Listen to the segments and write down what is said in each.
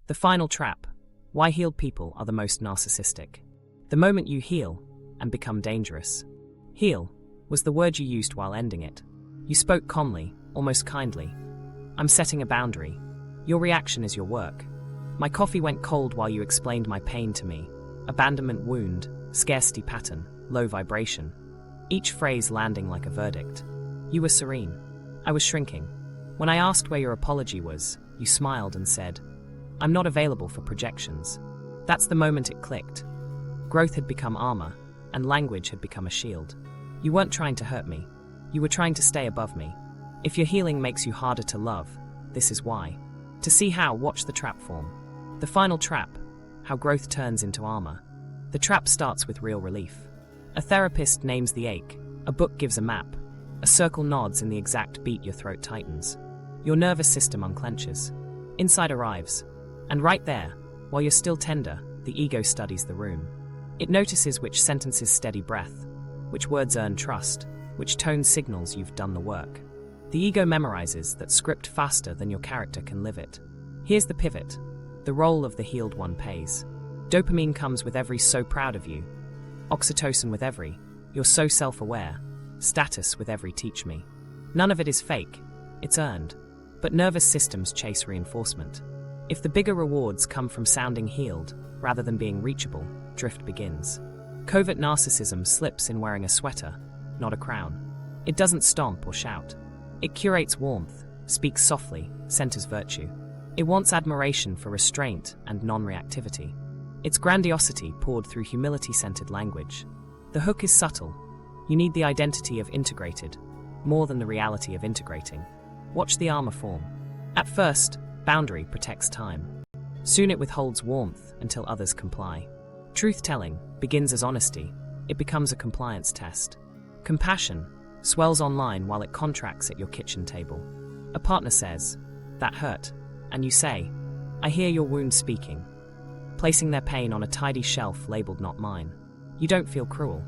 The final trap: why healed people are the most narcissistic. The moment you heal and become dangerous. Heal was the word you used while ending it. You spoke calmly, almost kindly. I'm setting a boundary. Your reaction is your work. My coffee went cold while you explained my pain to me. Abandonment wound, scarcity pattern, low vibration. Each phrase landing like a verdict. You were serene. I was shrinking. When I asked where your apology was, you smiled and said, I'm not available for projections. That's the moment it clicked. Growth had become armor, and language had become a shield. You weren't trying to hurt me. You were trying to stay above me. If your healing makes you harder to love, this is why. To see how, watch the trap form. The final trap: how growth turns into armor. The trap starts with real relief. A therapist names the ache. A book gives a map. A circle nods in the exact beat your throat tightens. Your nervous system unclenches. Insight arrives. And right there, while you're still tender, the ego studies the room. It notices which sentences steady breath, which words earn trust, which tone signals you've done the work. The ego memorizes that script faster than your character can live it. Here's the pivot. The role of the healed one pays. Dopamine comes with every so proud of you. Oxytocin with every you're so self-aware. Status with every teach me. None of it is fake, it's earned. But nervous systems chase reinforcement. If the bigger rewards come from sounding healed, rather than being reachable, drift begins. Covert narcissism slips in wearing a sweater, not a crown. It doesn't stomp or shout. It curates warmth, speaks softly, centers virtue. It wants admiration for restraint and non-reactivity. It's grandiosity poured through humility-centered language. The hook is subtle. You need the identity of integrated, more than the reality of integrating. Watch the armor form. At first, boundary protects time. Soon it withholds warmth until others comply. Truth-telling begins as honesty. It becomes a compliance test. Compassion swells online while it contracts at your kitchen table. A partner says, "That hurt," and you say, "I hear your wound speaking," placing their pain on a tidy shelf labeled "not mine." You don't feel cruel.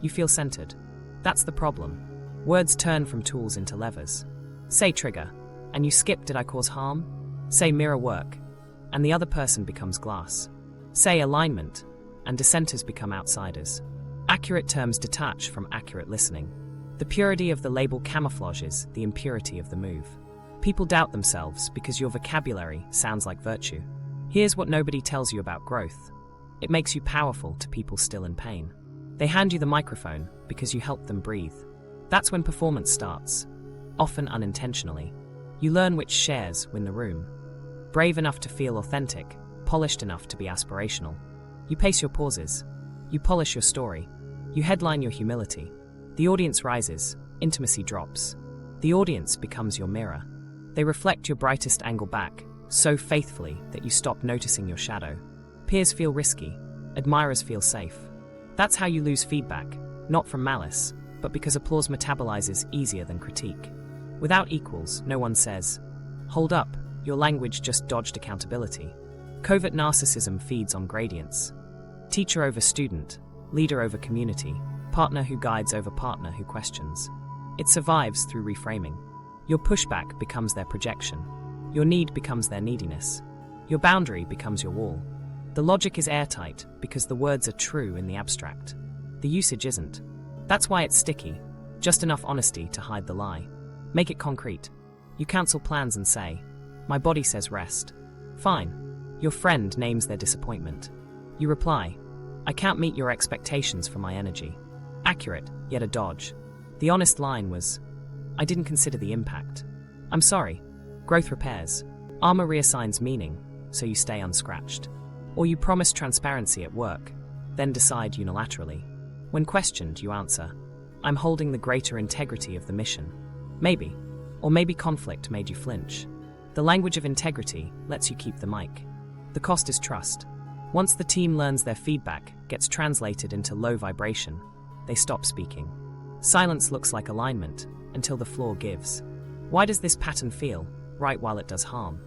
You feel centered. That's the problem. Words turn from tools into levers. Say trigger, and you skip "did I cause harm?" Say mirror work, and the other person becomes glass. Say alignment, and dissenters become outsiders. Accurate terms detach from accurate listening. The purity of the label camouflages the impurity of the move. People doubt themselves because your vocabulary sounds like virtue. Here's what nobody tells you about growth. It makes you powerful to people still in pain. They hand you the microphone because you help them breathe. That's when performance starts, often unintentionally. You learn which shares win the room. Brave enough to feel authentic, polished enough to be aspirational. You pace your pauses. You polish your story. You headline your humility. The audience rises, intimacy drops. The audience becomes your mirror. They reflect your brightest angle back, so faithfully that you stop noticing your shadow. Peers feel risky, admirers feel safe. That's how you lose feedback, not from malice, but because applause metabolizes easier than critique. Without equals, no one says, "Hold up, your language just dodged accountability." Covert narcissism feeds on gradients. Teacher over student, leader over community, partner who guides over partner who questions. It survives through reframing. Your pushback becomes their projection. Your need becomes their neediness. Your boundary becomes your wall. The logic is airtight because the words are true in the abstract. The usage isn't. That's why it's sticky, just enough honesty to hide the lie. Make it concrete. You cancel plans and say, "My body says rest." Fine. Your friend names their disappointment. You reply, "I can't meet your expectations for my energy." Accurate, yet a dodge. The honest line was, "I didn't consider the impact." I'm sorry. Growth repairs. Armor reassigns meaning, so you stay unscratched. Or you promise transparency at work, then decide unilaterally. When questioned, you answer, "I'm holding the greater integrity of the mission." Maybe, or maybe conflict made you flinch. The language of integrity lets you keep the mic. The cost is trust. Once the team learns their feedback gets translated into low vibration, they stop speaking. Silence looks like alignment until the floor gives. Why does this pattern feel right while it does harm?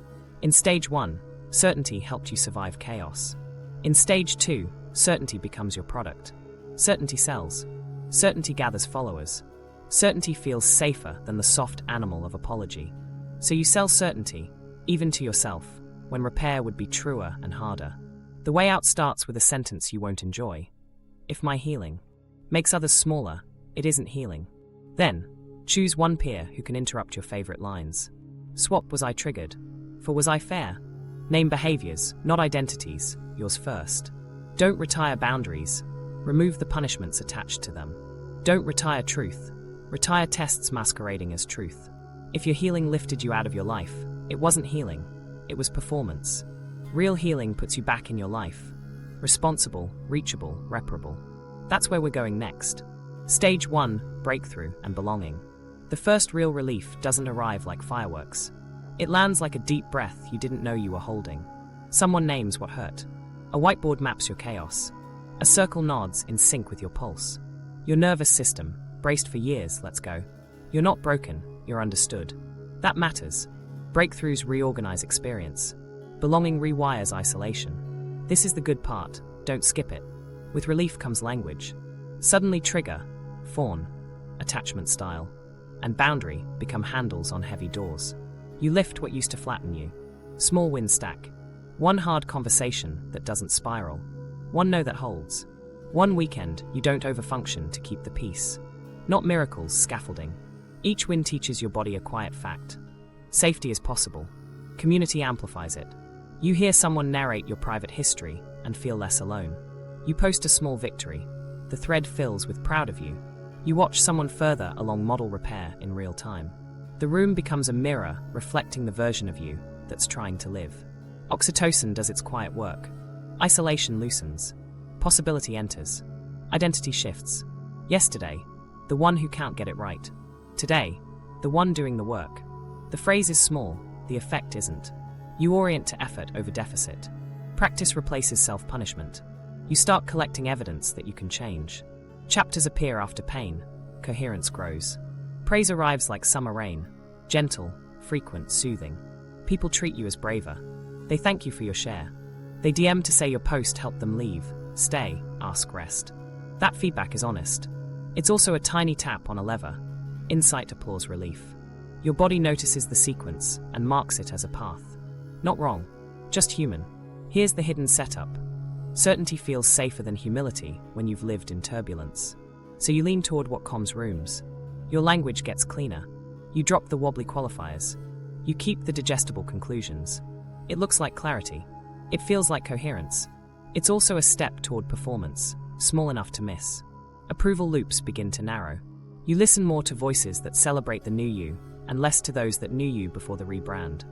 In stage 1, certainty helped you survive chaos. In stage 2, certainty becomes your product. Certainty sells. Certainty gathers followers. Certainty feels safer than the soft animal of apology. So you sell certainty, even to yourself. when repair would be truer and harder. The way out starts with a sentence you won't enjoy. If my healing makes others smaller, it isn't healing. Then, choose one peer who can interrupt your favorite lines. Swap was I triggered? For was I fair? Name behaviors, not identities, yours first. Don't retire boundaries. Remove the punishments attached to them. Don't retire truth. Retire tests masquerading as truth. If your healing lifted you out of your life, it wasn't healing, it was performance. Real healing puts you back in your life. Responsible, reachable, reparable. That's where we're going next. Stage 1, breakthrough and belonging. The first real relief doesn't arrive like fireworks. It lands like a deep breath you didn't know you were holding. Someone names what hurt. A whiteboard maps your chaos. A circle nods in sync with your pulse. Your nervous system, braced for years, lets go. You're not broken, you're understood. That matters. Breakthroughs reorganize experience. Belonging rewires isolation. This is the good part, don't skip it. With relief comes language. Suddenly trigger, fawn, attachment style, and boundary become handles on heavy doors. You lift what used to flatten you. Small wins stack. One hard conversation that doesn't spiral. One no that holds. One weekend you don't overfunction to keep the peace. Not miracles, scaffolding. Each win teaches your body a quiet fact. Safety is possible. Community amplifies it. You hear someone narrate your private history and feel less alone. You post a small victory. The thread fills with proud of you. You watch someone further along model repair in real time. The room becomes a mirror reflecting the version of you that's trying to live. Oxytocin does its quiet work. Isolation loosens. Possibility enters. Identity shifts. Yesterday, the one who can't get it right. Today, the one doing the work. The phrase is small, the effect isn't. You orient to effort over deficit. Practice replaces self-punishment. You start collecting evidence that you can change. Chapters appear after pain. Coherence grows. Praise arrives like summer rain. Gentle, frequent, soothing. People treat you as braver. They thank you for your share. They DM to say your post helped them leave, stay, ask rest. That feedback is honest. It's also a tiny tap on a lever. Insight, applause, relief. Your body notices the sequence and marks it as a path. Not wrong, just human. Here's the hidden setup. Certainty feels safer than humility when you've lived in turbulence. So you lean toward what calms rooms. Your language gets cleaner. You drop the wobbly qualifiers. You keep the digestible conclusions. It looks like clarity. It feels like coherence. It's also a step toward performance, small enough to miss. Approval loops begin to narrow. You listen more to voices that celebrate the new you, and less to those that knew you before the rebrand.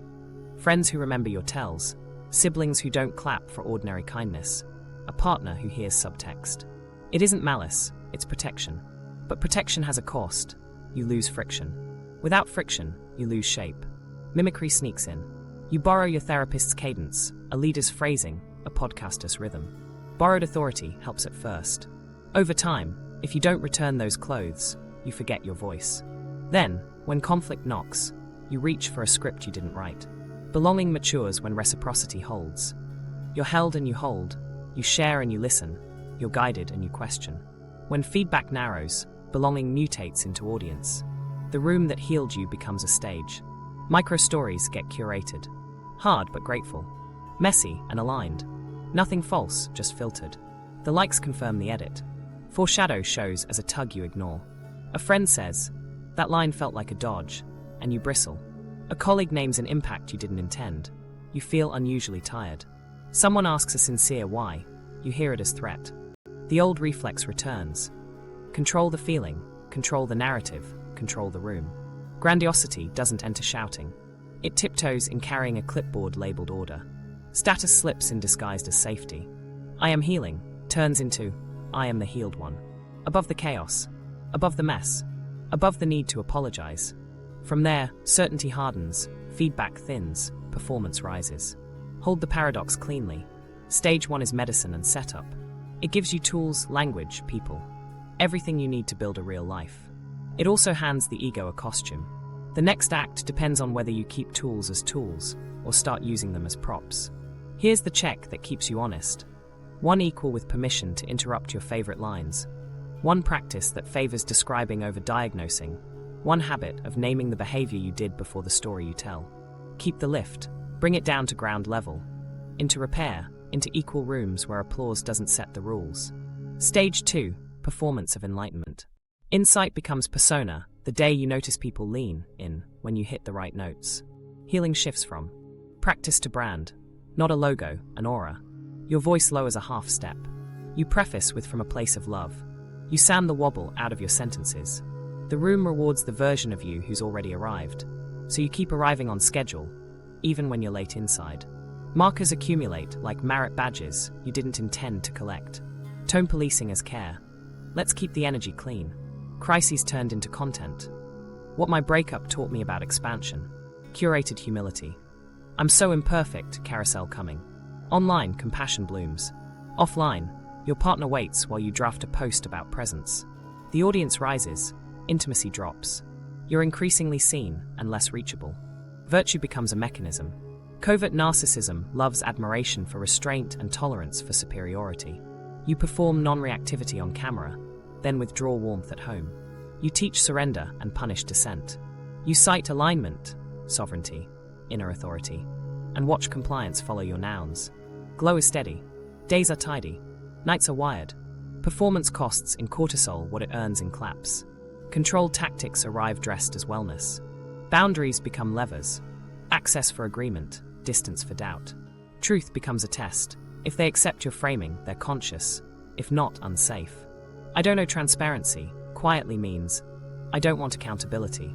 Friends who remember your tells, siblings who don't clap for ordinary kindness, a partner who hears subtext. It isn't malice, it's protection. But protection has a cost. You lose friction. Without friction, you lose shape. Mimicry sneaks in. You borrow your therapist's cadence, a leader's phrasing, a podcaster's rhythm. Borrowed authority helps at first. Over time, if you don't return those clothes, you forget your voice. Then, when conflict knocks, you reach for a script you didn't write. Belonging matures when reciprocity holds. You're held and you hold. You share and you listen. You're guided and you question. When feedback narrows, belonging mutates into audience. The room that healed you becomes a stage. Micro-stories get curated. Hard but grateful. Messy and aligned. Nothing false, just filtered. The likes confirm the edit. Foreshadow shows as a tug you ignore. A friend says, "That line felt like a dodge," and you bristle. A colleague names an impact you didn't intend. You feel unusually tired. Someone asks a sincere why. You hear it as threat. The old reflex returns. Control the feeling, control the narrative, control the room. Grandiosity doesn't enter shouting. It tiptoes in carrying a clipboard labeled order. Status slips in disguised as safety. I am healing turns into I am the healed one. Above the chaos, above the mess, above the need to apologize. From there, certainty hardens, feedback thins, performance rises. Hold the paradox cleanly. Stage 1 is medicine and setup. It gives you tools, language, people. Everything you need to build a real life. It also hands the ego a costume. The next act depends on whether you keep tools as tools or start using them as props. Here's the check that keeps you honest. 1 equal with permission to interrupt your favorite lines. 1 practice that favors describing over diagnosing. 1 habit of naming the behavior you did before the story you tell. Keep the lift. Bring it down to ground level. Into repair, into equal rooms where applause doesn't set the rules. Stage 2, performance of enlightenment. Insight becomes persona, the day you notice people lean in when you hit the right notes. Healing shifts from practice to brand, not a logo, an aura. Your voice lowers a half step. You preface with from a place of love. You sand the wobble out of your sentences. The room rewards the version of you who's already arrived, so you keep arriving on schedule, even when you're late inside. Markers accumulate like merit badges you didn't intend to collect. Tone policing as care. Let's keep the energy clean. Crises turned into content. What my breakup taught me about expansion. Curated humility. I'm so imperfect, carousel coming. Online, compassion blooms. Offline, your partner waits while you draft a post about presence. The audience rises, intimacy drops. You're increasingly seen and less reachable. Virtue becomes a mechanism. Covert narcissism loves admiration for restraint and tolerance for superiority. You perform non-reactivity on camera, then withdraw warmth at home. You teach surrender and punish dissent. You cite alignment, sovereignty, inner authority, and watch compliance follow your nouns. Glow is steady. Days are tidy. Nights are wired. Performance costs in cortisol what it earns in claps. Controlled tactics arrive dressed as wellness. Boundaries become levers. Access for agreement, distance for doubt. Truth becomes a test. If they accept your framing, they're conscious. If not, unsafe. I don't know transparency quietly means I don't want accountability.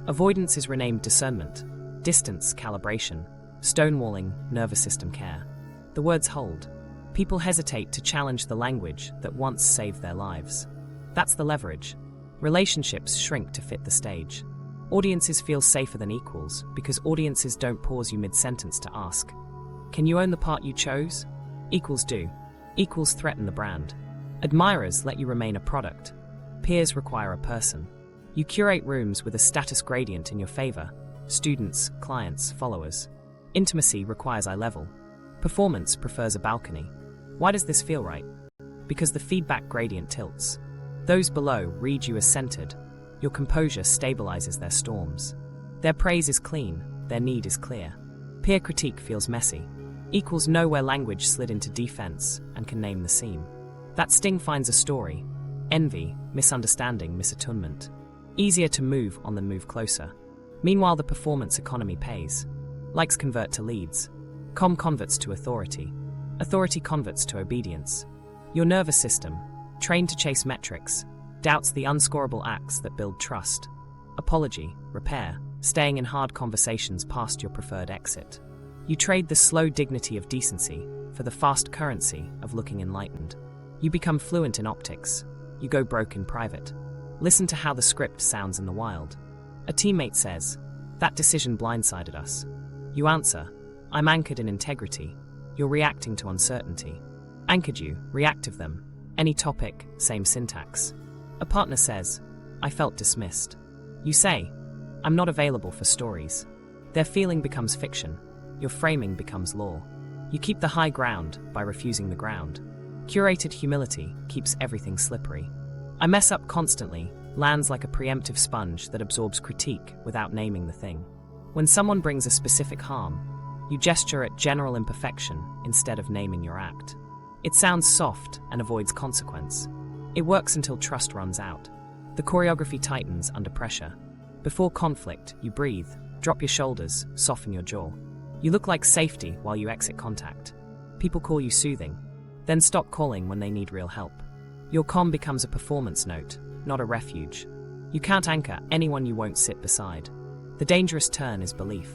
Avoidance is renamed discernment. Distance, calibration. Stonewalling, nervous system care. The words hold. People hesitate to challenge the language that once saved their lives. That's the leverage. Relationships shrink to fit the stage. Audiences feel safer than equals because audiences don't pause you mid-sentence to ask, can you own the part you chose? Equals do. Equals threaten the brand. Admirers let you remain a product. Peers require a person. You curate rooms with a status gradient in your favor. Students, clients, followers. Intimacy requires eye level. Performance prefers a balcony. Why does this feel right? Because the feedback gradient tilts. Those below read you as centered. Your composure stabilizes their storms. Their praise is clean, their need is clear. Peer critique feels messy. Equals know where language slid into defense and can name the seam. That sting finds a story. Envy, misunderstanding, misattunement. Easier to move on than move closer. Meanwhile, the performance economy pays. Likes convert to leads. Converts to authority. Authority converts to obedience. Your nervous system, trained to chase metrics, doubts the unscorable acts that build trust. Apology, repair, staying in hard conversations past your preferred exit. You trade the slow dignity of decency for the fast currency of looking enlightened. You become fluent in optics. You go broke in private. Listen to how the script sounds in the wild. A teammate says, that decision blindsided us. You answer, I'm anchored in integrity. You're reacting to uncertainty. Anchored you, reactive them. Any topic, same syntax. A partner says, I felt dismissed. You say, I'm not available for stories. Their feeling becomes fiction. Your framing becomes law. You keep the high ground by refusing the ground. Curated humility keeps everything slippery. I mess up constantly, lands like a preemptive sponge that absorbs critique without naming the thing. When someone brings a specific harm, you gesture at general imperfection instead of naming your act. It sounds soft and avoids consequence. It works until trust runs out. The choreography tightens under pressure. Before conflict, you breathe, drop your shoulders, soften your jaw. You look like safety while you exit contact. People call you soothing, then stop calling when they need real help. Your calm becomes a performance note, not a refuge. You can't anchor anyone you won't sit beside. The dangerous turn is belief.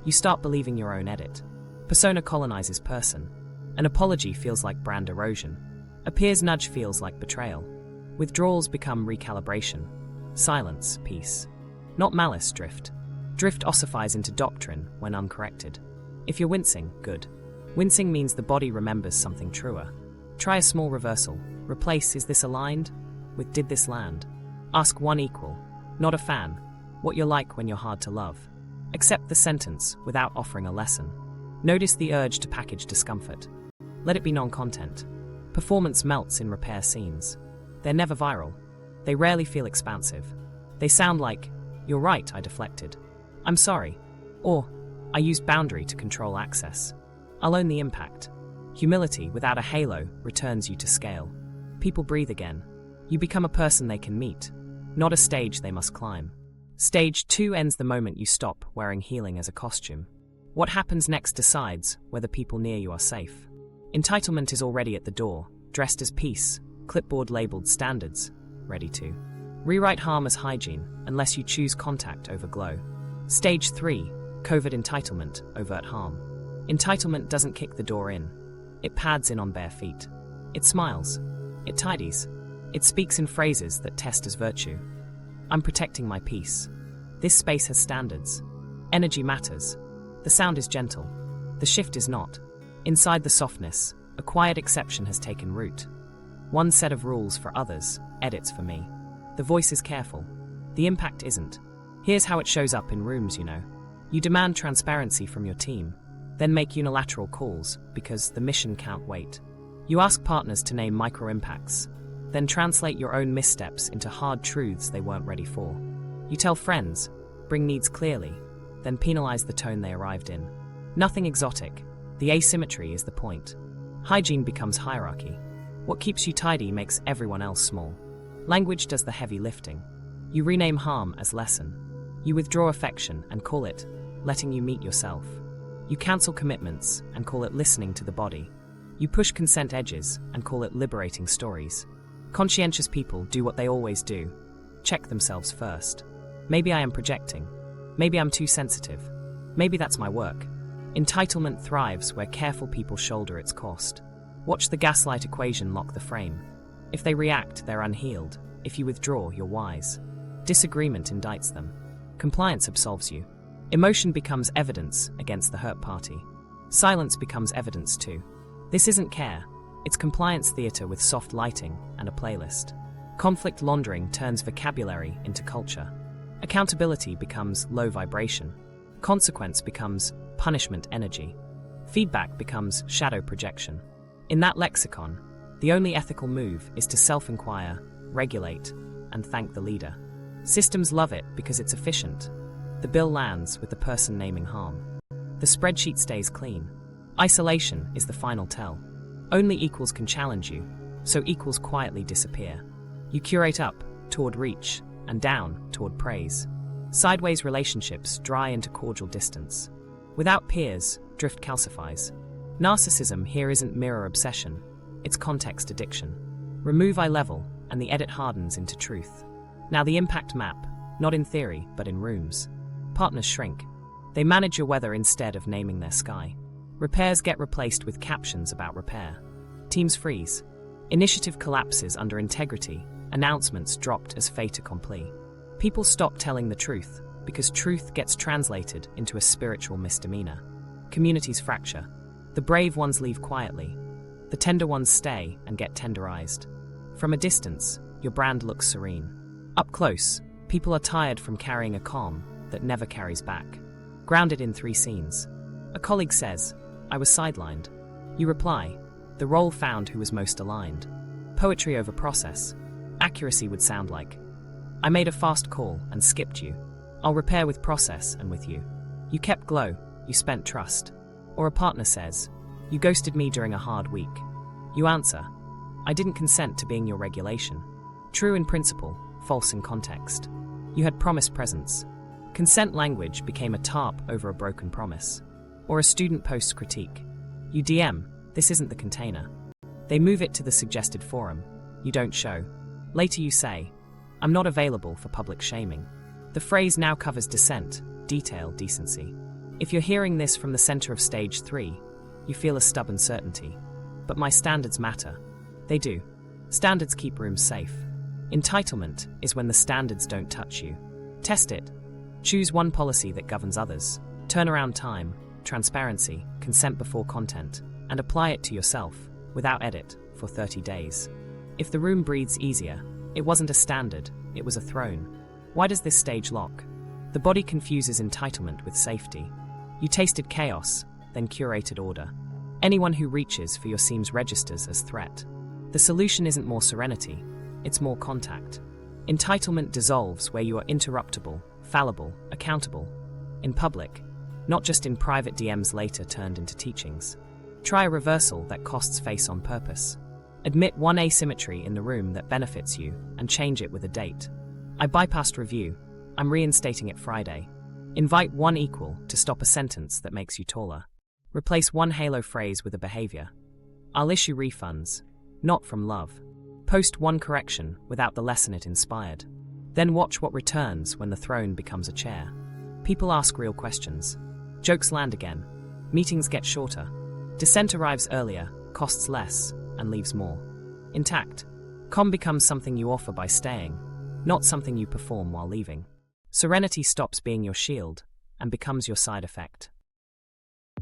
You start believing your own edit. Persona colonizes person. An apology feels like brand erosion. A peer's nudge feels like betrayal. Withdrawals become recalibration. Silence, peace. Not malice, drift. Drift ossifies into doctrine when uncorrected. If you're wincing, good. Wincing means the body remembers something truer. Try a small reversal. Replace is this aligned with did this land. Ask one equal, not a fan, what you're like when you're hard to love. Accept the sentence without offering a lesson. Notice the urge to package discomfort. Let it be non-content. Performance melts in repair scenes. They're never viral. They rarely feel expansive. They sound like, you're right, I deflected. I'm sorry. Or, I use boundary to control access. I'll own the impact. Humility without a halo returns you to scale. People breathe again. You become a person they can meet, not a stage they must climb. Stage 2 ends the moment you stop wearing healing as a costume. What happens next decides whether people near you are safe. Entitlement is already at the door, dressed as peace, clipboard labeled standards, ready to rewrite harm as hygiene unless you choose contact over glow. Stage 3, Covert Entitlement, overt harm. Entitlement doesn't kick the door in. It pads in on bare feet. It smiles. It tidies. It speaks in phrases that test as virtue. I'm protecting my peace. This space has standards. Energy matters. The sound is gentle. The shift is not. Inside the softness, a quiet exception has taken root. One set of rules for others, edits for me. The voice is careful. The impact isn't. Here's how it shows up in rooms, You demand transparency from your team, then make unilateral calls because the mission can't wait. You ask partners to name micro-impacts, then translate your own missteps into hard truths they weren't ready for. You tell friends, bring needs clearly, then penalize the tone they arrived in. Nothing exotic. The asymmetry is the point. Hygiene becomes hierarchy. What keeps you tidy makes everyone else small. Language does the heavy lifting. You rename harm as lesson. You withdraw affection and call it letting you meet yourself. You cancel commitments and call it listening to the body. You push consent edges and call it liberating stories. Conscientious people do what they always do. Check themselves first. Maybe I am projecting. Maybe I'm too sensitive. Maybe that's my work. Entitlement thrives where careful people shoulder its cost. Watch the gaslight equation lock the frame. If they react, they're unhealed. If you withdraw, you're wise. Disagreement indicts them. Compliance absolves you. Emotion becomes evidence against the hurt party. Silence becomes evidence too. This isn't care. It's compliance theater with soft lighting and a playlist. Conflict laundering turns vocabulary into culture. Accountability becomes low vibration. Consequence becomes punishment energy. Feedback becomes shadow projection. In that lexicon, the only ethical move is to self-inquire, regulate, and thank the leader. Systems love it because it's efficient. The bill lands with the person naming harm. The spreadsheet stays clean. Isolation is the final tell. Only equals can challenge you, so equals quietly disappear. You curate up toward reach and down toward praise. Sideways relationships dry into cordial distance. Without peers, drift calcifies. Narcissism here isn't mirror obsession, it's context addiction. Remove eye level, and the edit hardens into truth. Now the impact map, not in theory, but in rooms. Partners shrink. They manage your weather instead of naming their sky. Repairs get replaced with captions about repair. Teams freeze. Initiative collapses under integrity. Announcements dropped as fait accompli. People stop telling the truth because truth gets translated into a spiritual misdemeanor. Communities fracture. The brave ones leave quietly. The tender ones stay and get tenderized. From a distance, your brand looks serene. Up close, people are tired from carrying a calm that never carries back. Grounded in 3 scenes. A colleague says, "I was sidelined." You reply, "The role found who was most aligned." Poetry over process. Accuracy would sound like, "I made a fast call and skipped you. I'll repair with process and with you." You kept glow, you spent trust. Or a partner says, "You ghosted me during a hard week." You answer, "I didn't consent to being your regulation." True in principle, false in context. You had promised presence. Consent language became a tarp over a broken promise. Or a student posts critique. You DM, "This isn't the container." They move it to the suggested forum. You don't show. Later you say, "I'm not available for public shaming." The phrase now covers dissent, detail, decency. If you're hearing this from the center of stage 3, you feel a stubborn certainty. But my standards matter. They do. Standards keep rooms safe. Entitlement is when the standards don't touch you. Test it. Choose one policy that governs others. Turnaround time, transparency, consent before content, and apply it to yourself, without edit, for 30 days. If the room breathes easier, it wasn't a standard, it was a throne. Why does this stage lock? The body confuses entitlement with safety. You tasted chaos, then curated order. Anyone who reaches for your seams registers as threat. The solution isn't more serenity, it's more contact. Entitlement dissolves where you are interruptible, fallible, accountable. In public, not just in private DMs later turned into teachings. Try a reversal that costs face on purpose. Admit one asymmetry in the room that benefits you and change it with a date. I bypassed review. I'm reinstating it Friday. Invite one equal to stop a sentence that makes you taller. Replace one halo phrase with a behavior. I'll issue refunds, not from love. Post one correction without the lesson it inspired. Then watch what returns when the throne becomes a chair. People ask real questions. Jokes land again. Meetings get shorter. Dissent arrives earlier, costs less, and leaves more intact. Calm becomes something you offer by staying, not something you perform while leaving. Serenity stops being your shield and becomes your side effect.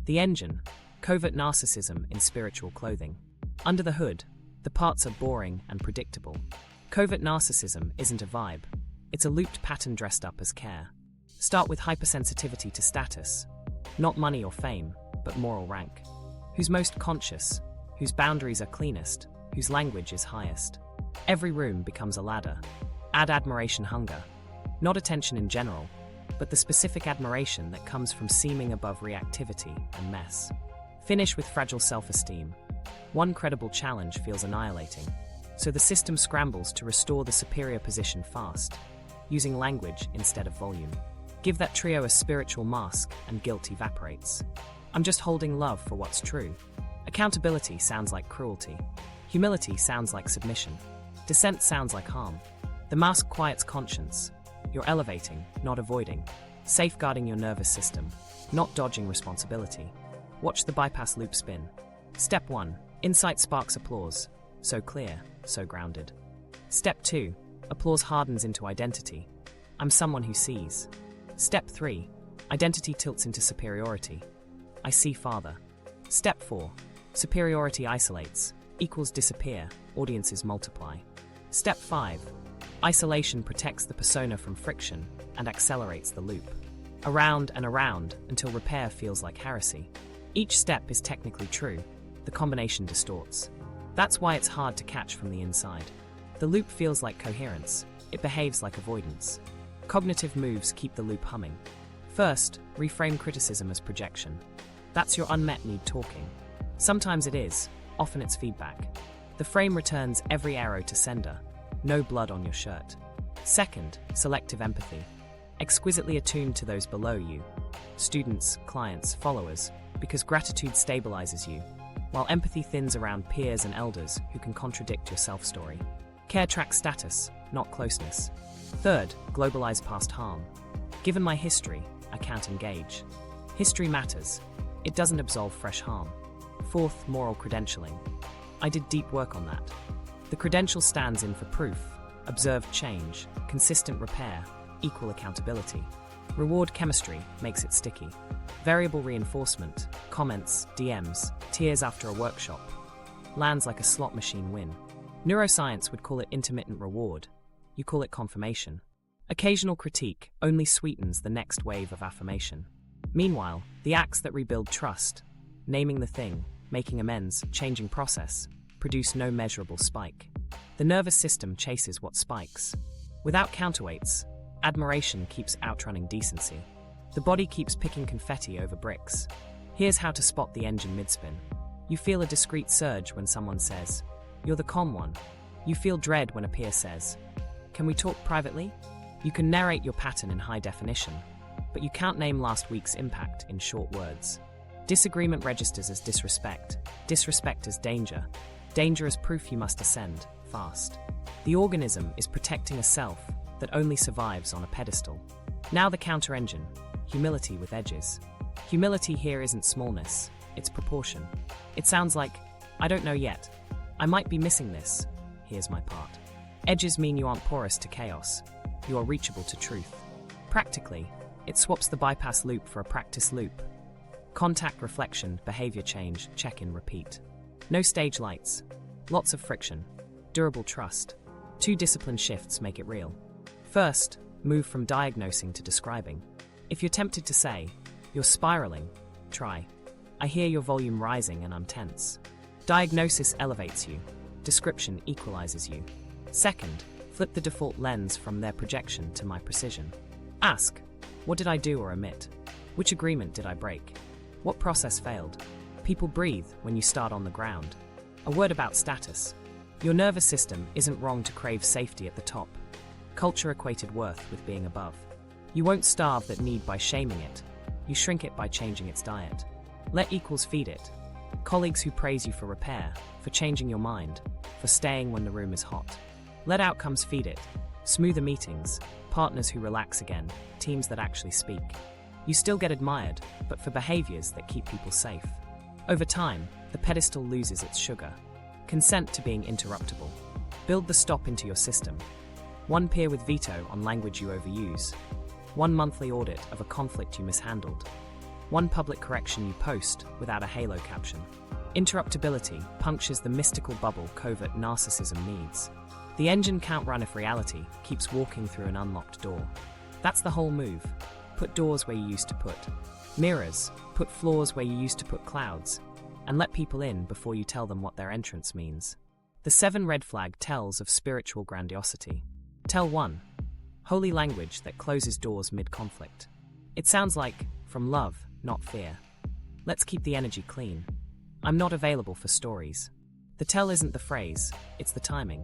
The engine, covert narcissism in spiritual clothing. Under the hood, the parts are boring and predictable. Covert narcissism isn't a vibe, it's a looped pattern dressed up as care. Start with hypersensitivity to status, not money or fame, but moral rank. Who's most conscious? Whose boundaries are cleanest? Whose language is highest? Every room becomes a ladder. Add admiration hunger. Not attention in general, but the specific admiration that comes from seeming above reactivity and mess. Finish with fragile self-esteem. One credible challenge feels annihilating, so the system scrambles to restore the superior position fast, using language instead of volume. Give that trio a spiritual mask and guilt evaporates. I'm just holding love for what's true. Accountability sounds like cruelty. Humility sounds like submission. Dissent sounds like harm. The mask quiets conscience. You're elevating, not avoiding. Safeguarding your nervous system, not dodging responsibility. Watch the bypass loop spin. Step 1. Insight sparks applause. So clear, so grounded. Step 2. Applause hardens into identity. I'm someone who sees. Step 3. Identity tilts into superiority. I see farther. Step 4. Superiority isolates. Equals disappear. Audiences multiply. Step 5. Isolation protects the persona from friction and accelerates the loop. Around and around until repair feels like heresy. Each step is technically true. The combination distorts. That's why it's hard to catch from the inside. The loop feels like coherence. It behaves like avoidance. Cognitive moves keep the loop humming. First, reframe criticism as projection. That's your unmet need talking. Sometimes it is, often it's feedback. The frame returns every arrow to sender. No blood on your shirt. Second, selective empathy. Exquisitely attuned to those below you. Students, clients, followers, because gratitude stabilizes you, while empathy thins around peers and elders who can contradict your self-story. Care tracks status, not closeness. Third, globalize past harm. Given my history, I can't engage. History matters. It doesn't absolve fresh harm. Fourth, moral credentialing. I did deep work on that. The credential stands in for proof, observed change, consistent repair, equal accountability. Reward chemistry makes it sticky. Variable reinforcement, comments, DMs, tears after a workshop. Lands like a slot machine win. Neuroscience would call it intermittent reward. You call it confirmation. Occasional critique only sweetens the next wave of affirmation. Meanwhile, the acts that rebuild trust, naming the thing, making amends, changing process, produce no measurable spike. The nervous system chases what spikes. Without counterweights, admiration keeps outrunning decency. The body keeps picking confetti over bricks. Here's how to spot the engine mid-spin. You feel a discreet surge when someone says, "You're the calm one." You feel dread when a peer says, "Can we talk privately?" You can narrate your pattern in high definition, but you can't name last week's impact in short words. Disagreement registers as disrespect, disrespect as danger, danger as proof you must ascend, fast. The organism is protecting a self that only survives on a pedestal. Now the counter-engine, humility with edges. Humility here isn't smallness, it's proportion. It sounds like, "I don't know yet. I might be missing this. Here's my part." Edges mean you aren't porous to chaos. You are reachable to truth. Practically, it swaps the bypass loop for a practice loop. Contact, reflection, behavior change, check-in, repeat. No stage lights. Lots of friction. Durable trust. 2 discipline shifts make it real. First, move from diagnosing to describing. If you're tempted to say, "You're spiraling," try, "I hear your volume rising and I'm tense." Diagnosis elevates you. Description equalizes you. Second, flip the default lens from their projection to my precision. Ask, "What did I do or omit?" Which agreement did I break? What process failed? People breathe when you start on the ground. A word about status. Your nervous system isn't wrong to crave safety at the top. Culture equated worth with being above. You won't starve that need by shaming it. You shrink it by changing its diet. Let equals feed it. Colleagues who praise you for repair, for changing your mind, for staying when the room is hot. Let outcomes feed it. Smoother meetings, partners who relax again, teams that actually speak. You still get admired, but for behaviors that keep people safe. Over time, the pedestal loses its sugar. Consent to being interruptible. Build the stop into your system. One peer with veto on language you overuse. One monthly audit of a conflict you mishandled. One public correction you post without a halo caption. Interruptibility punctures the mystical bubble covert narcissism needs. The engine can't run if reality keeps walking through an unlocked door. That's the whole move. Put doors where you used to put mirrors, put floors where you used to put clouds, and let people in before you tell them what their entrance means. The 7 red flag tells of spiritual grandiosity. Tell 1. Holy language that closes doors mid-conflict. It sounds like, from love, not fear. Let's keep the energy clean. I'm not available for stories. The tell isn't the phrase, it's the timing.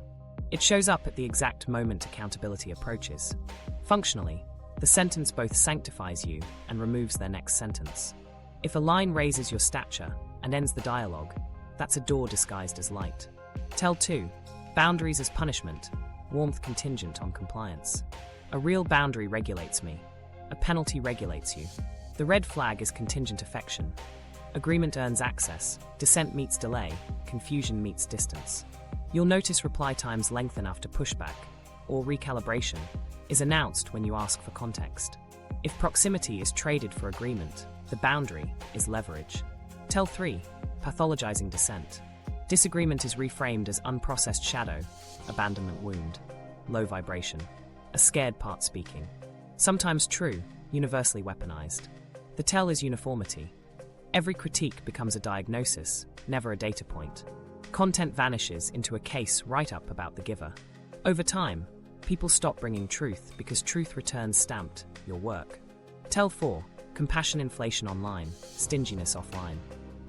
It shows up at the exact moment accountability approaches. Functionally, the sentence both sanctifies you and removes their next sentence. If a line raises your stature and ends the dialogue, that's a door disguised as light. Tell 2. Boundaries as punishment, warmth contingent on compliance. A real boundary regulates me. A penalty regulates you. The red flag is contingent affection. Agreement earns access, dissent meets delay, confusion meets distance. You'll notice reply times lengthen after pushback, or recalibration, is announced when you ask for context. If proximity is traded for agreement, the boundary is leverage. Tell 3. Pathologizing dissent. Disagreement is reframed as unprocessed shadow, abandonment wound, low vibration, a scared part speaking. Sometimes true, universally weaponized. The tell is uniformity. Every critique becomes a diagnosis, never a data point. Content vanishes into a case write-up about the giver. Over time, people stop bringing truth because truth returns stamped, your work. Tell 4. Compassion inflation online, stinginess offline.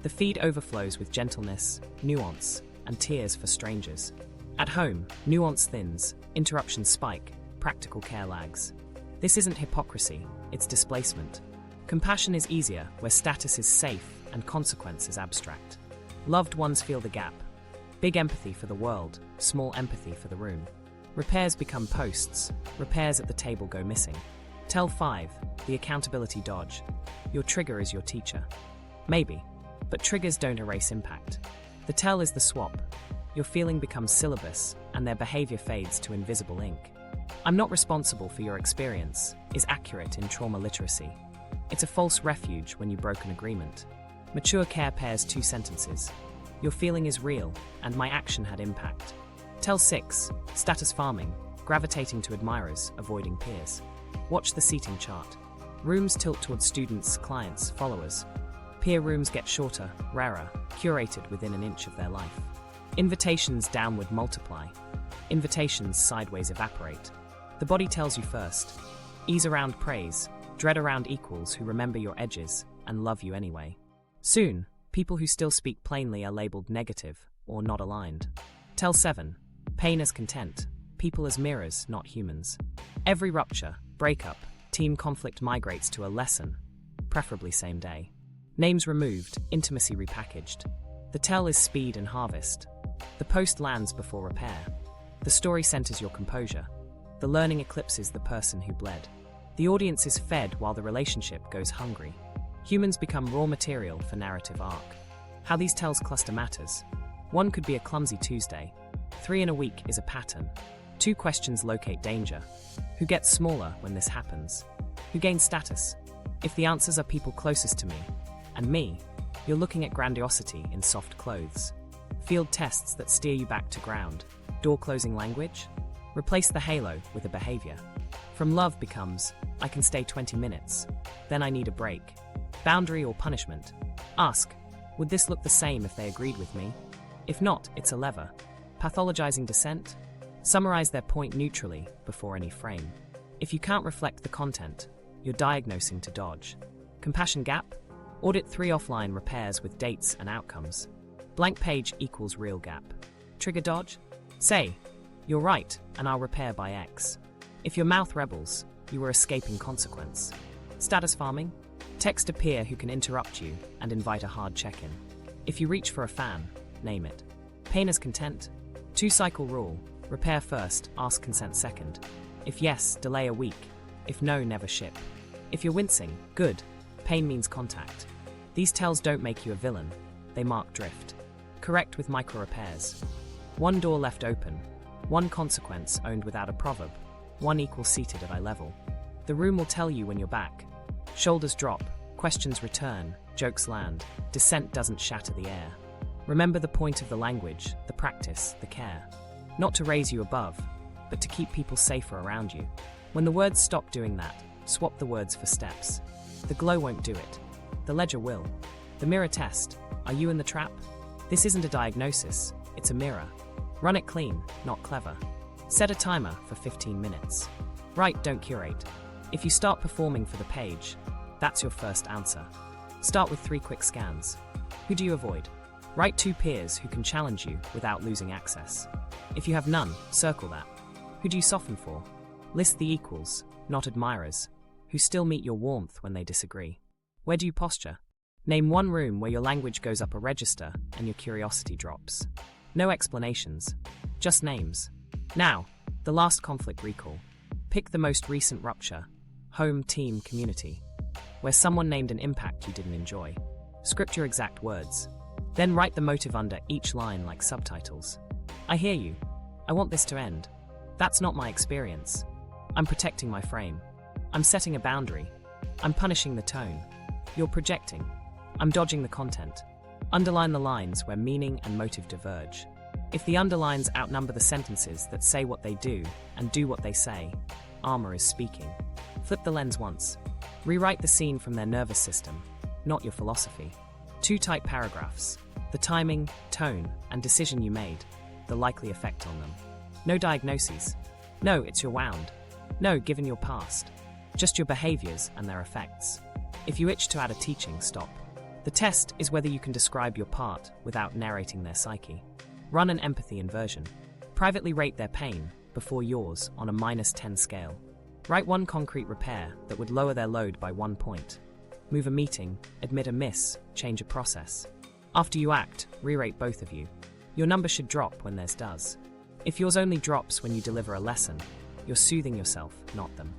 The feed overflows with gentleness, nuance, and tears for strangers. At home, nuance thins, interruptions spike, practical care lags. This isn't hypocrisy, it's displacement. Compassion is easier where status is safe and consequence is abstract. Loved ones feel the gap. Big empathy for the world, small empathy for the room. Repairs become posts, repairs at the table go missing. Tell 5. The accountability dodge. Your trigger is your teacher. Maybe, but triggers don't erase impact. The tell is the swap. Your feeling becomes syllabus, and their behavior fades to invisible ink. I'm not responsible for your experience is accurate in trauma literacy. It's a false refuge when you broke an agreement. Mature care pairs 2 sentences. Your feeling is real, and my action had impact. Tell 6. Status farming, gravitating to admirers, avoiding peers. Watch the seating chart. Rooms tilt towards students, clients, followers. Peer rooms get shorter, rarer, curated within an inch of their life. Invitations downward multiply. Invitations sideways evaporate. The body tells you first. Ease around praise, dread around equals who remember your edges and love you anyway. Soon, people who still speak plainly are labeled negative or not aligned. Tell 7. Pain as content. People as mirrors, not humans. Every rupture, breakup, team conflict migrates to a lesson, preferably same day. Names removed, intimacy repackaged. The tell is speed and harvest. The post lands before repair. The story centers your composure. The learning eclipses the person who bled. The audience is fed while the relationship goes hungry. Humans become raw material for narrative arc. How these tells cluster matters. 1 could be a clumsy Tuesday. 3 in a week is a pattern. 2 questions locate danger. Who gets smaller when this happens? Who gains status? If the answers are people closest to me, and me, you're looking at grandiosity in soft clothes. Field tests that steer you back to ground. Door-closing language? Replace the halo with a behavior. From love becomes, I can stay 20 minutes. Then I need a break. Boundary or punishment? Ask, would this look the same if they agreed with me? If not, it's a lever. Pathologizing dissent? Summarize their point neutrally before any frame. If you can't reflect the content, you're diagnosing to dodge. Compassion gap? Audit 3 offline repairs with dates and outcomes. Blank page equals real gap. Trigger dodge? Say, "You're right, and I'll repair by X." If your mouth rebels, you are escaping consequence. Status farming? Text a peer who can interrupt you and invite a hard check-in. If you reach for a fan, name it. Pain as content? 2-cycle rule. Repair first, ask consent second. If yes, delay a week. If no, never ship. If you're wincing, good. Pain means contact. These tells don't make you a villain. They mark drift. Correct with micro repairs. 1 door left open. 1 consequence owned without a proverb. 1 equals seated at eye level. The room will tell you when you're back. Shoulders drop, questions return, jokes land, dissent doesn't shatter the air. Remember the point of the language, the practice, the care. Not to raise you above, but to keep people safer around you. When the words stop doing that, swap the words for steps. The glow won't do it. The ledger will. The mirror test. Are you in the trap? This isn't a diagnosis, it's a mirror. Run it clean, not clever. Set a timer for 15 minutes. Write, don't curate. If you start performing for the page, that's your first answer. Start with 3 quick scans. Who do you avoid? Write 2 peers who can challenge you without losing access. If you have none, circle that. Who do you soften for? List the equals, not admirers, who still meet your warmth when they disagree. Where do you posture? Name 1 room where your language goes up a register and your curiosity drops. No explanations, just names. Now, the last conflict recall. Pick the most recent rupture, home, team, community, where someone named an impact you didn't enjoy. Script your exact words. Then write the motive under each line like subtitles. I hear you. I want this to end. That's not my experience. I'm protecting my frame. I'm setting a boundary. I'm punishing the tone. You're projecting. I'm dodging the content. Underline the lines where meaning and motive diverge. If the underlines outnumber the sentences that say what they do and do what they say, armor is speaking. Flip the lens once. Rewrite the scene from their nervous system, not your philosophy. 2 tight paragraphs. The timing, tone, and decision you made, the likely effect on them. No diagnoses. No, it's your wound. No, given your past. Just your behaviors and their effects. If you itch to add a teaching, stop. The test is whether you can describe your part without narrating their psyche. Run an empathy inversion. Privately rate their pain before yours on a -10 scale. Write 1 concrete repair that would lower their load by 1 point. Move a meeting, admit a miss, change a process. After you act, re-rate both of you. Your number should drop when theirs does. If yours only drops when you deliver a lesson, you're soothing yourself, not them.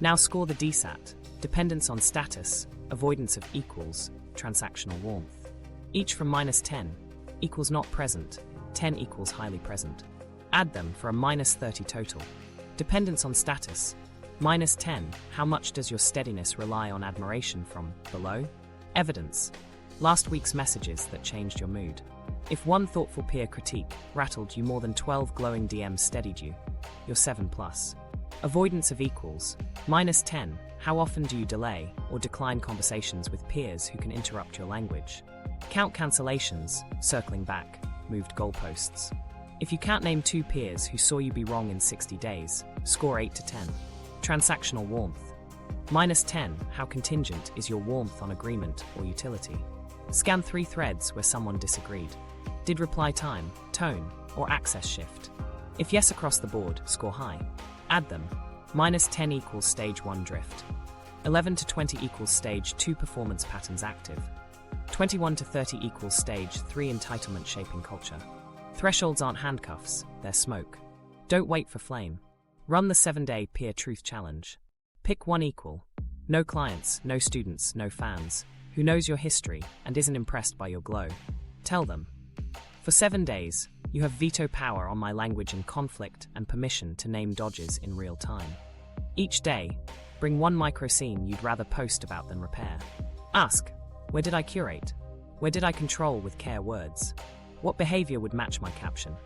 Now score the DSAT, dependence on status, avoidance of equals, transactional warmth. Each from -10 equals not present, 10 equals highly present. Add them for a -30 total. Dependence on status, -10, how much does your steadiness rely on admiration from below? Evidence, last week's messages that changed your mood. If 1 thoughtful peer critique rattled you more than 12 glowing DMs steadied you, you're 7+. Avoidance of equals, -10, how often do you delay or decline conversations with peers who can interrupt your language? Count cancellations, circling back, moved goalposts. If you can't name 2 peers who saw you be wrong in 60 days, score 8 to 10. Transactional warmth, -10, how contingent is your warmth on agreement or utility? Scan 3 threads where someone disagreed. Did reply time, tone, or access shift? If yes across the board, score high. Add them. -10 equals stage 1 drift. 11 to 20 equals stage 2 performance patterns active. 21 to 30 equals stage 3 entitlement shaping culture. Thresholds aren't handcuffs, they're smoke. Don't wait for flame. Run the 7-day peer truth challenge. Pick 1 equal. No clients, no students, no fans. Who knows your history and isn't impressed by your glow. Tell them. For 7 days, you have veto power on my language in conflict and permission to name dodges in real time. Each day, bring 1 micro scene you'd rather post about than repair. Ask, where did I curate? Where did I control with care words? What behavior would match my caption?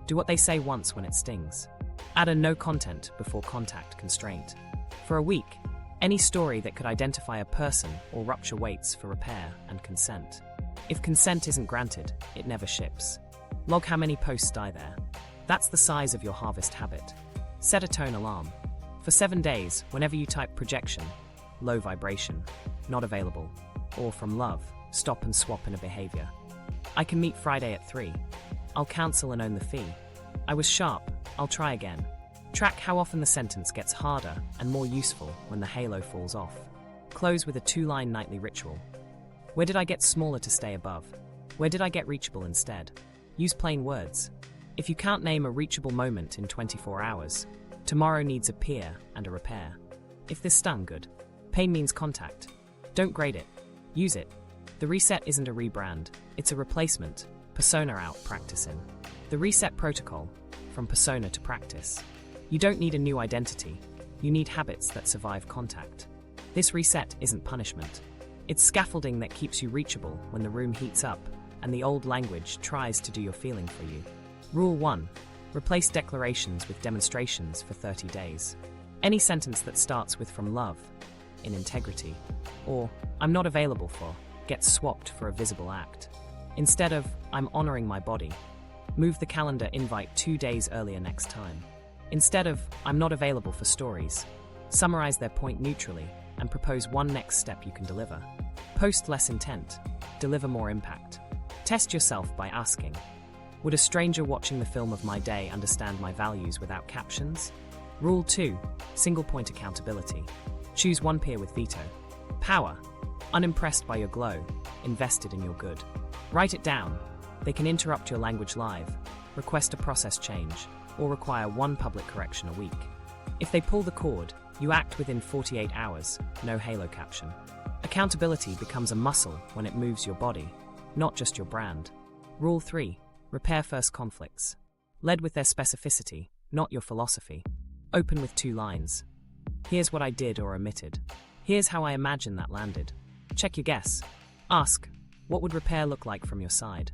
Do what they say once when it stings. Add a no content before contact constraint. For a week, any story that could identify a person or rupture waits for repair and consent. If consent isn't granted, it never ships. Log how many posts die there. That's the size of your harvest habit. Set a tone alarm. For 7 days, whenever you type projection, low vibration. not available. Or from love, stop and swap in a behavior. I can meet Friday at 3. I'll cancel and own the fee. I was sharp, I'll try again. Track how often the sentence gets harder and more useful when the halo falls off. Close with a 2-line nightly ritual. Where did I get smaller to stay above? Where did I get reachable instead? Use plain words. If you can't name a reachable moment in 24 hours, tomorrow needs a peer and a repair. If this stung, good. Pain means contact. Don't grade it. Use it. The reset isn't a rebrand, it's a replacement. Persona out, practice in. The reset protocol, from persona to practice. You don't need a new identity, you need habits that survive contact. This reset isn't punishment. It's scaffolding that keeps you reachable when the room heats up and the old language tries to do your feeling for you. Rule 1. Replace declarations with demonstrations for 30 days. Any sentence that starts with "from love," "in integrity," or "I'm not available for," gets swapped for a visible act. Instead of "I'm honoring my body," move the calendar invite 2 days earlier next time. Instead of "I'm not available for stories," summarize their point neutrally and propose one next step you can deliver. Post less intent, deliver more impact. Test yourself by asking, would a stranger watching the film of my day understand my values without captions? Rule 2. Single point accountability. Choose one peer with veto. Power. Unimpressed by your glow, invested in your good. Write it down. They can interrupt your language live, request a process change, or require one public correction a week. If they pull the cord, you act within 48 hours, no halo caption. Accountability becomes a muscle when it moves your body, not just your brand. Rule 3. Repair first conflicts. Led with their specificity, not your philosophy. Open with 2 lines. Here's what I did or omitted. Here's how I imagine that landed. Check your guess. Ask, what would repair look like from your side?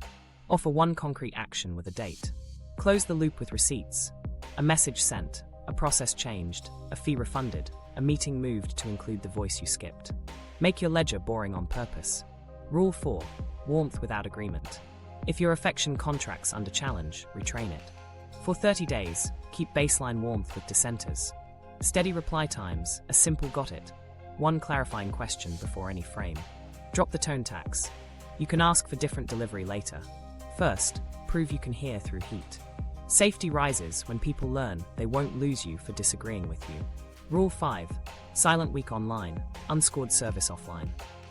Offer one concrete action with a date. Close the loop with receipts. A message sent, a process changed, a fee refunded, a meeting moved to include the voice you skipped. Make your ledger boring on purpose. Rule 4. Warmth without agreement. If your affection contracts under challenge, retrain it. For 30 days, keep baseline warmth with dissenters. Steady reply times, a simple got it. One clarifying question before any frame. Drop the tone tax. You can ask for different delivery later. First, prove you can hear through heat. Safety rises when people learn they won't lose you for disagreeing with you. Rule 5. Silent week online, unscored service offline.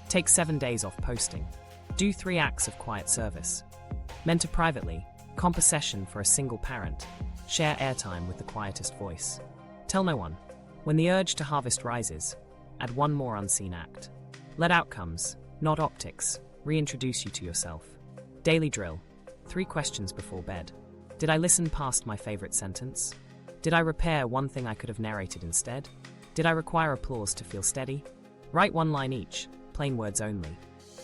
Take 7 days off posting. Do 3 acts of quiet service. Mentor privately, comp a session for a single parent. Share airtime with the quietest voice. Tell no one. When the urge to harvest rises, add one more unseen act. Let outcomes, not optics, reintroduce you to yourself. Daily drill. 3 questions before bed. Did I listen past my favorite sentence? Did I repair one thing I could have narrated instead? Did I require applause to feel steady? Write 1 line each, plain words only.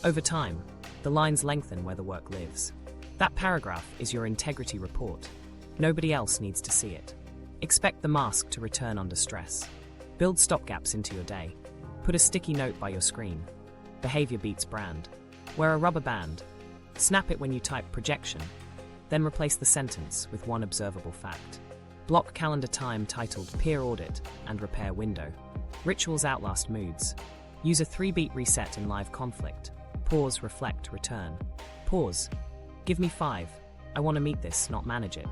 Over time, the lines lengthen where the work lives. That paragraph is your integrity report. Nobody else needs to see it. Expect the mask to return under stress. Build stopgaps into your day. Put a sticky note by your screen. Behavior beats brand. Wear a rubber band. Snap it when you type projection. Then replace the sentence with one observable fact. Block calendar time titled Peer Audit and Repair Window. Rituals outlast moods. Use a 3-beat reset in live conflict. Pause, reflect, return. Pause. Give me 5. I want to meet this, not manage it.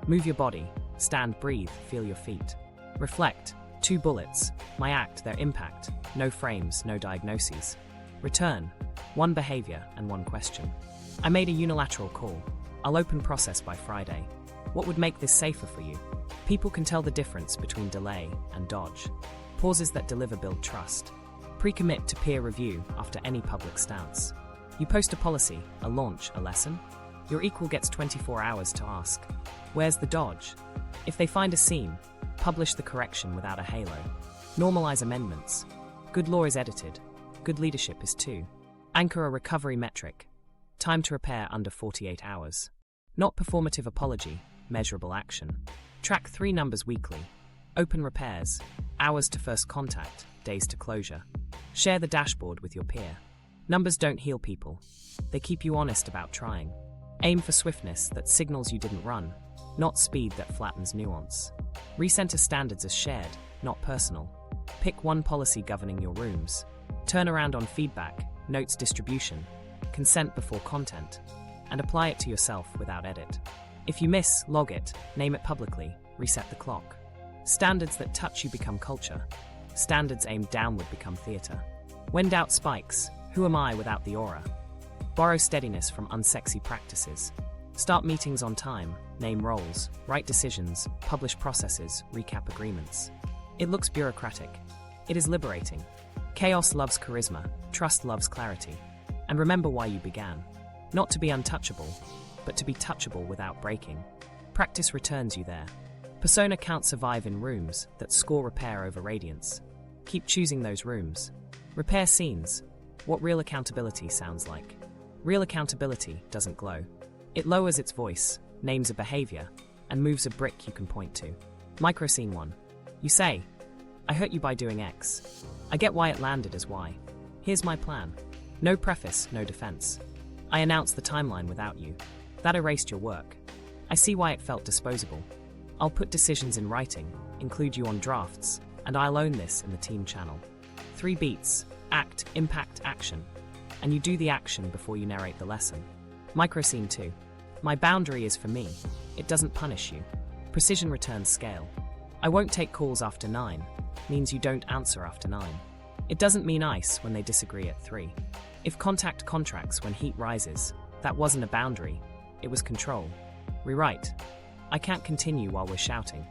Move your body. Stand, breathe, feel your feet. Reflect. 2 bullets. My act, their impact. No frames, no diagnoses. Return. 1 behavior and 1 question. I made a unilateral call. I'll open process by Friday. What would make this safer for you? People can tell the difference between delay and dodge. Pauses that deliver build trust. Pre-commit to peer review after any public stance. You post a policy, a launch, a lesson? Your equal gets 24 hours to ask, where's the dodge? If they find a seam, publish the correction without a halo. Normalize amendments. Good law is edited. Good leadership is too. Anchor a recovery metric. Time to repair under 48 hours. Not performative apology, measurable action. Track 3 numbers weekly. Open repairs. Hours to first contact, days to closure. Share the dashboard with your peer. Numbers don't heal people. They keep you honest about trying. Aim for swiftness that signals you didn't run, not speed that flattens nuance. Recenter standards as shared, not personal. Pick one policy governing your rooms. Turnaround on feedback, notes distribution, consent before content, and apply it to yourself without edit. If you miss, log it, name it publicly, reset the clock. Standards that touch you become culture. Standards aimed downward become theatre. When doubt spikes, who am I without the aura? Borrow steadiness from unsexy practices. Start meetings on time, name roles, write decisions, publish processes, recap agreements. It looks bureaucratic. It is liberating. Chaos loves charisma, trust loves clarity. And remember why you began. Not to be untouchable, but to be touchable without breaking. Practice returns you there. Persona can't survive in rooms that score repair over radiance. Keep choosing those rooms. Repair scenes. What real accountability sounds like. Real accountability doesn't glow. It lowers its voice, names a behavior, and moves a brick you can point to. Microscene 1. You say, I hurt you by doing X. I get why it landed as Y. Here's my plan. No preface, no defense. I announced the timeline without you. That erased your work. I see why it felt disposable. I'll put decisions in writing, include you on drafts, and I'll own this in the team channel. 3 beats, act, impact, action. And you do the action before you narrate the lesson. Microscene 2. My boundary is for me. It doesn't punish you. Precision returns scale. I won't take calls after 9, means you don't answer after 9. It doesn't mean ice when they disagree at 3. If contact contracts when heat rises, that wasn't a boundary, it was control. Rewrite. I can't continue while we're shouting.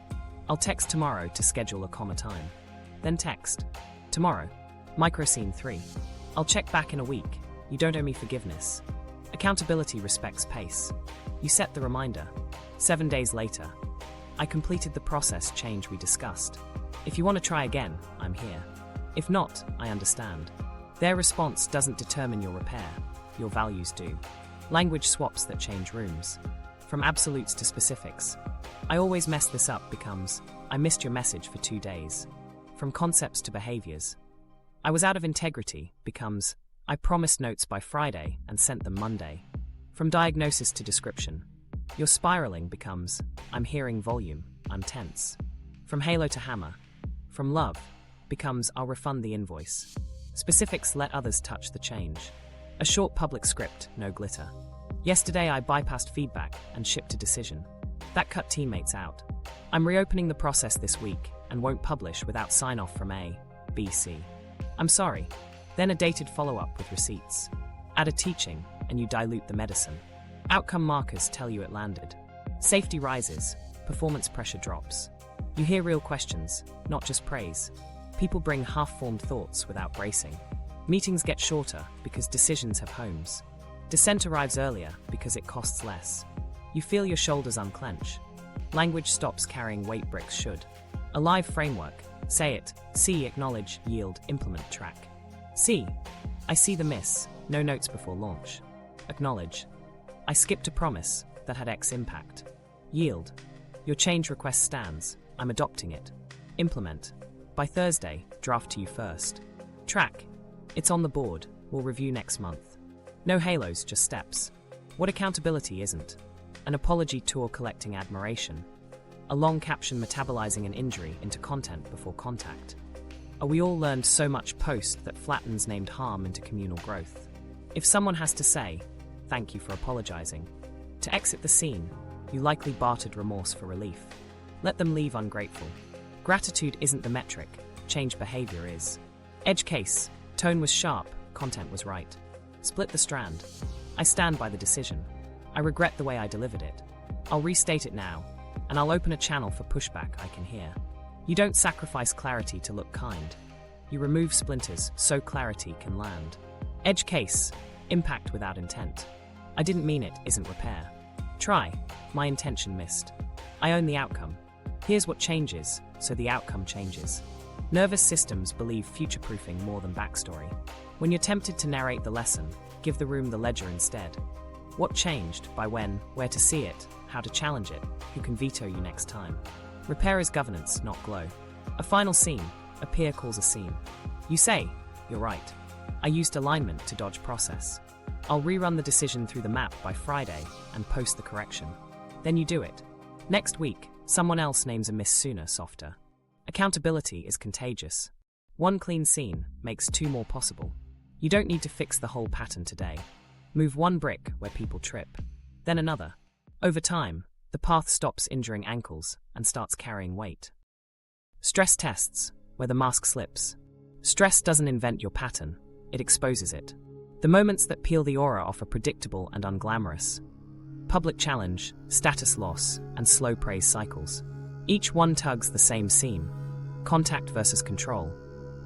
I'll text tomorrow to schedule a comma time. Then text. Tomorrow. Microscene 3. I'll check back in a week. You don't owe me forgiveness. Accountability respects pace. You set the reminder. 7 days later. I completed the process change we discussed. If you want to try again, I'm here. If not, I understand. Their response doesn't determine your repair. Your values do. Language swaps that change rooms. From absolutes to specifics. I always mess this up becomes, I missed your message for 2 days. From concepts to behaviors. I was out of integrity becomes, I promised notes by Friday and sent them Monday. From diagnosis to description. Your spiraling becomes, I'm hearing volume, I'm tense. From halo to hammer. From love becomes, I'll refund the invoice. Specifics let others touch the change. A short public script, no glitter. Yesterday I bypassed feedback and shipped a decision. That cut teammates out. I'm reopening the process this week and won't publish without sign-off from A, B, C. I'm sorry. Then a dated follow-up with receipts. Add a teaching and you dilute the medicine. Outcome markers tell you it landed. Safety rises, performance pressure drops. You hear real questions, not just praise. People bring half-formed thoughts without bracing. Meetings get shorter because decisions have homes. Dissent arrives earlier because it costs less. You feel your shoulders unclench. Language stops carrying weight bricks should. A live framework. Say it. See, acknowledge, yield, implement, track. See. I see the miss. No notes before launch. Acknowledge. I skipped a promise that had X impact. Yield. Your change request stands. I'm adopting it. Implement. By Thursday, draft to you first. Track. It's on the board. We'll review next month. No halos, just steps. What accountability isn't? An apology tour collecting admiration. A long caption metabolizing an injury into content before contact. We all learned so much post that flattens named harm into communal growth. If someone has to say, thank you for apologizing. To exit the scene, you likely bartered remorse for relief. Let them leave ungrateful. Gratitude isn't the metric, change behavior is. Edge case, tone was sharp, content was right. Split the strand. I stand by the decision. I regret the way I delivered it. I'll restate it now, and I'll open a channel for pushback I can hear. You don't sacrifice clarity to look kind. You remove splinters so clarity can land. Edge case, impact without intent. I didn't mean it isn't repair. Try, my intention missed. I own the outcome. Here's what changes, so the outcome changes. Nervous systems believe future-proofing more than backstory. When you're tempted to narrate the lesson, give the room the ledger instead. What changed, by when, where to see it, how to challenge it, who can veto you next time. Repair is governance, not glow. A final scene, a peer calls a scene. You say, you're right. I used alignment to dodge process. I'll rerun the decision through the map by Friday and post the correction. Then you do it. Next week, someone else names a miss sooner, softer. Accountability is contagious. One clean scene makes two more possible. You don't need to fix the whole pattern today. Move one brick where people trip, then another. Over time, the path stops injuring ankles and starts carrying weight. Stress tests, where the mask slips. Stress doesn't invent your pattern, it exposes it. The moments that peel the aura off are predictable and unglamorous. Public challenge, status loss, and slow praise cycles. Each one tugs the same seam, contact versus control,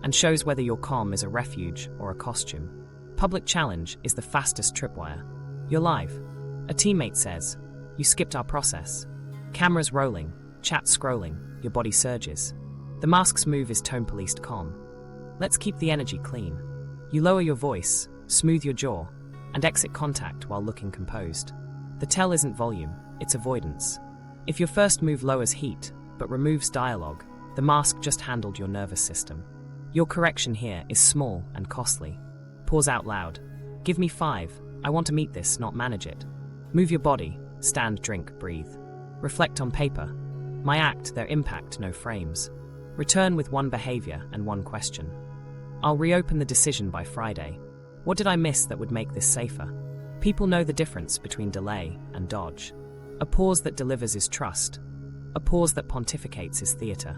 and shows whether your calm is a refuge or a costume. Public challenge is the fastest tripwire. You're live. A teammate says, "You skipped our process." Cameras rolling, chat scrolling, your body surges. The mask's move is tone-policed calm. Let's keep the energy clean. You lower your voice, smooth your jaw, and exit contact while looking composed. The tell isn't volume, it's avoidance. If your first move lowers heat, but removes dialogue, the mask just handled your nervous system. Your correction here is small and costly. Pause out loud. Give me 5, I want to meet this, not manage it. Move your body, stand, drink, breathe. Reflect on paper. My act, their impact, no frames. Return with one behavior and one question. I'll reopen the decision by Friday. What did I miss that would make this safer? People know the difference between delay and dodge. A pause that delivers is trust. A pause that pontificates is theater.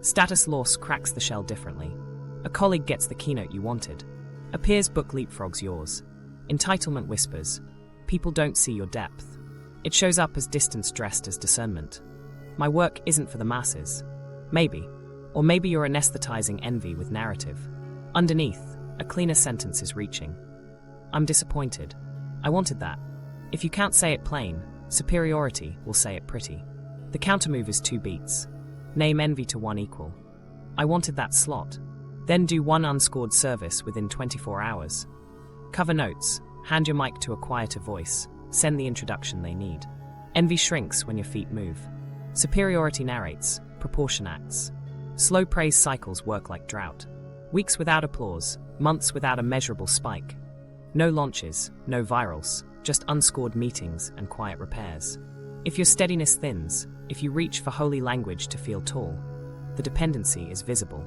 Status loss cracks the shell differently. A colleague gets the keynote you wanted. A peer's book leapfrogs yours. Entitlement whispers. People don't see your depth. It shows up as distance dressed as discernment. My work isn't for the masses. Maybe. Or maybe you're anesthetizing envy with narrative. Underneath, a cleaner sentence is reaching. I'm disappointed. I wanted that. If you can't say it plain, superiority will say it pretty. The countermove is 2 beats. Name envy to 1 equal. I wanted that slot. Then do 1 unscored service within 24 hours. Cover notes. Hand your mic to a quieter voice. Send the introduction they need. Envy shrinks when your feet move. Superiority narrates. Proportion acts. Slow praise cycles work like drought. Weeks without applause, months without a measurable spike. No launches, no virals, just unscored meetings and quiet repairs. If your steadiness thins, if you reach for holy language to feel tall, the dependency is visible.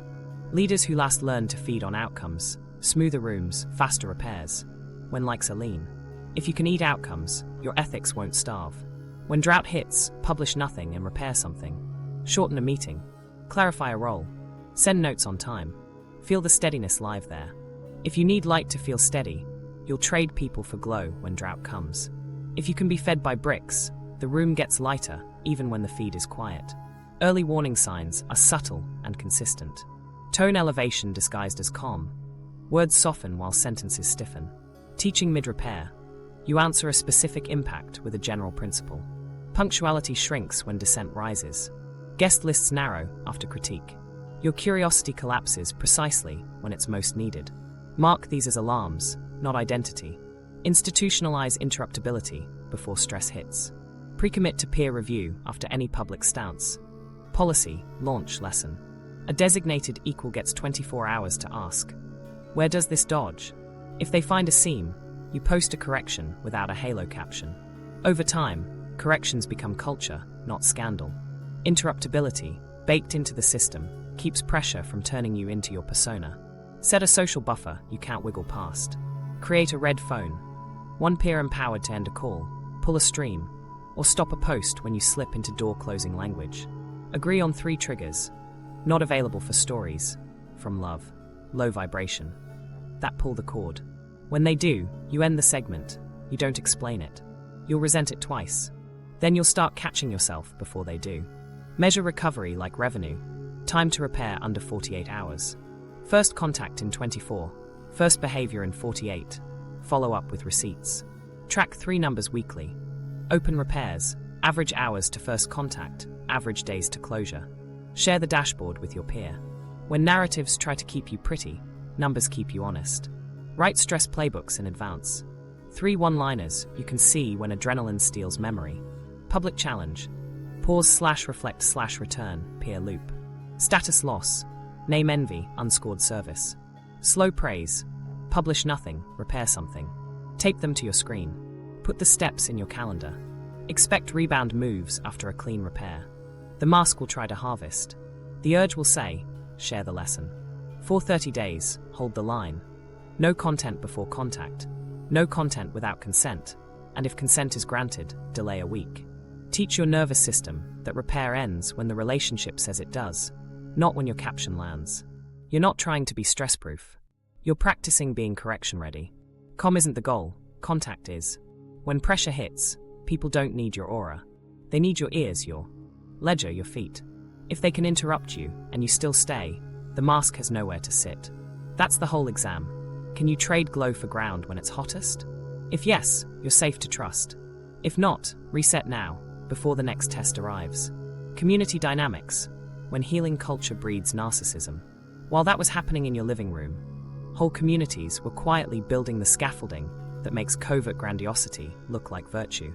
Leaders who last learned to feed on outcomes, smoother rooms, faster repairs. When likes are lean. If you can eat outcomes, your ethics won't starve. When drought hits, publish nothing and repair something. Shorten a meeting. Clarify a role. Send notes on time. Feel the steadiness live there. If you need light to feel steady, you'll trade people for glow when drought comes. If you can be fed by bricks, the room gets lighter even when the feed is quiet. Early warning signs are subtle and consistent. Tone elevation disguised as calm. Words soften while sentences stiffen. Teaching mid-repair. You answer a specific impact with a general principle. Punctuality shrinks when dissent rises. Guest lists narrow after critique. Your curiosity collapses precisely when it's most needed. Mark these as alarms, not identity. Institutionalize interruptibility before stress hits. Pre-commit to peer review after any public stance. Policy, launch lesson. A designated equal gets 24 hours to ask. Where does this dodge? If they find a seam, you post a correction without a halo caption. Over time, corrections become culture, not scandal. Interruptibility, baked into the system, keeps pressure from turning you into your persona. Set a social buffer you can't wiggle past. Create a red phone. One peer empowered to end a call, pull a stream, or stop a post when you slip into door-closing language. Agree on 3 triggers. Not available for stories. From love. Low vibration. That pull the cord. When they do, you end the segment. You don't explain it. You'll resent it twice. Then you'll start catching yourself before they do. Measure recovery like revenue. Time to repair under 48 hours. First contact in 24. First behavior in 48. Follow up with receipts. Track 3 numbers weekly. Open repairs. Average hours to first contact. Average days to closure. Share the dashboard with your peer. When narratives try to keep you pretty, numbers keep you honest. Write stress playbooks in advance. 3 one-liners you can see when adrenaline steals memory. Public challenge. Pause/reflect/return, peer loop. Status loss. Name envy, unscored service. Slow praise. Publish nothing, repair something. Tape them to your screen. Put the steps in your calendar. Expect rebound moves after a clean repair. The mask will try to harvest. The urge will say, share the lesson. For 30 days, hold the line. No content before contact. No content without consent. And if consent is granted, delay a week. Teach your nervous system that repair ends when the relationship says it does, not when your caption lands. You're not trying to be stress-proof. You're practicing being correction-ready. Com isn't the goal, contact is. When pressure hits, people don't need your aura. They need your ears, your ledger, your feet. If they can interrupt you and you still stay, the mask has nowhere to sit. That's the whole exam. Can you trade glow for ground when it's hottest? If yes, you're safe to trust. If not, reset now, before the next test arrives. Community dynamics, when healing culture breeds narcissism. While that was happening in your living room, whole communities were quietly building the scaffolding that makes covert grandiosity look like virtue.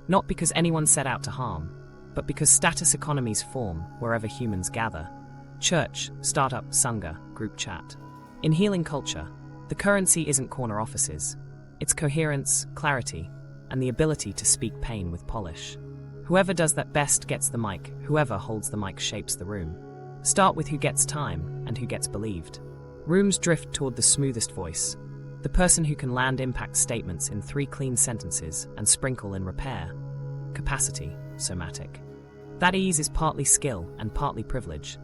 Not because anyone set out to harm, but because status economies form wherever humans gather. Church, startup, sangha, group chat. In healing culture, the currency isn't corner offices. It's coherence, clarity, and the ability to speak pain with polish. Whoever does that best gets the mic, whoever holds the mic shapes the room. Start with who gets time and who gets believed. Rooms drift toward the smoothest voice, the person who can land impact statements in 3 clean sentences and sprinkle in repair, capacity, somatic. That ease is partly skill and partly privilege.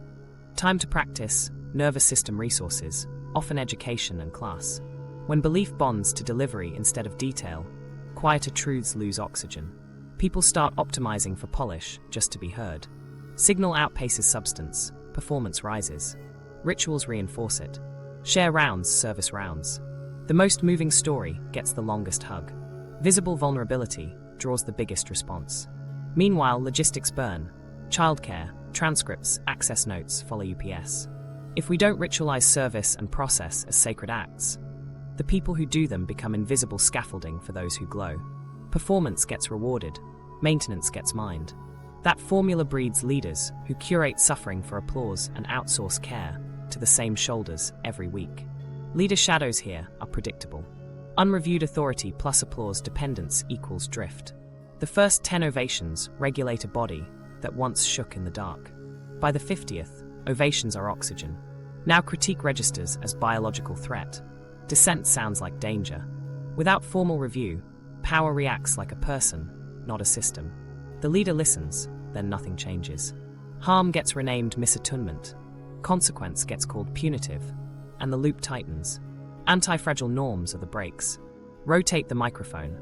Time to practice, nervous system resources, often education and class. When belief bonds to delivery instead of detail, quieter truths lose oxygen. People start optimizing for polish just to be heard. Signal outpaces substance, performance rises. Rituals reinforce it. Share rounds, service rounds. The most moving story gets the longest hug. Visible vulnerability draws the biggest response. Meanwhile, logistics burn. Childcare, transcripts, access notes follow UPS. If we don't ritualize service and process as sacred acts, the people who do them become invisible scaffolding for those who glow. Performance gets rewarded. Maintenance gets mined. That formula breeds leaders who curate suffering for applause and outsource care to the same shoulders every week. Leader shadows here are predictable. Unreviewed authority plus applause dependence equals drift. The first 10 ovations regulate a body that once shook in the dark. By the 50th, ovations are oxygen. Now critique registers as biological threat. Dissent sounds like danger. Without formal review, power reacts like a person, not a system. The leader listens, then nothing changes. Harm gets renamed misattunement. Consequence gets called punitive. And the loop tightens. Anti-fragile norms are the brakes. Rotate the microphone.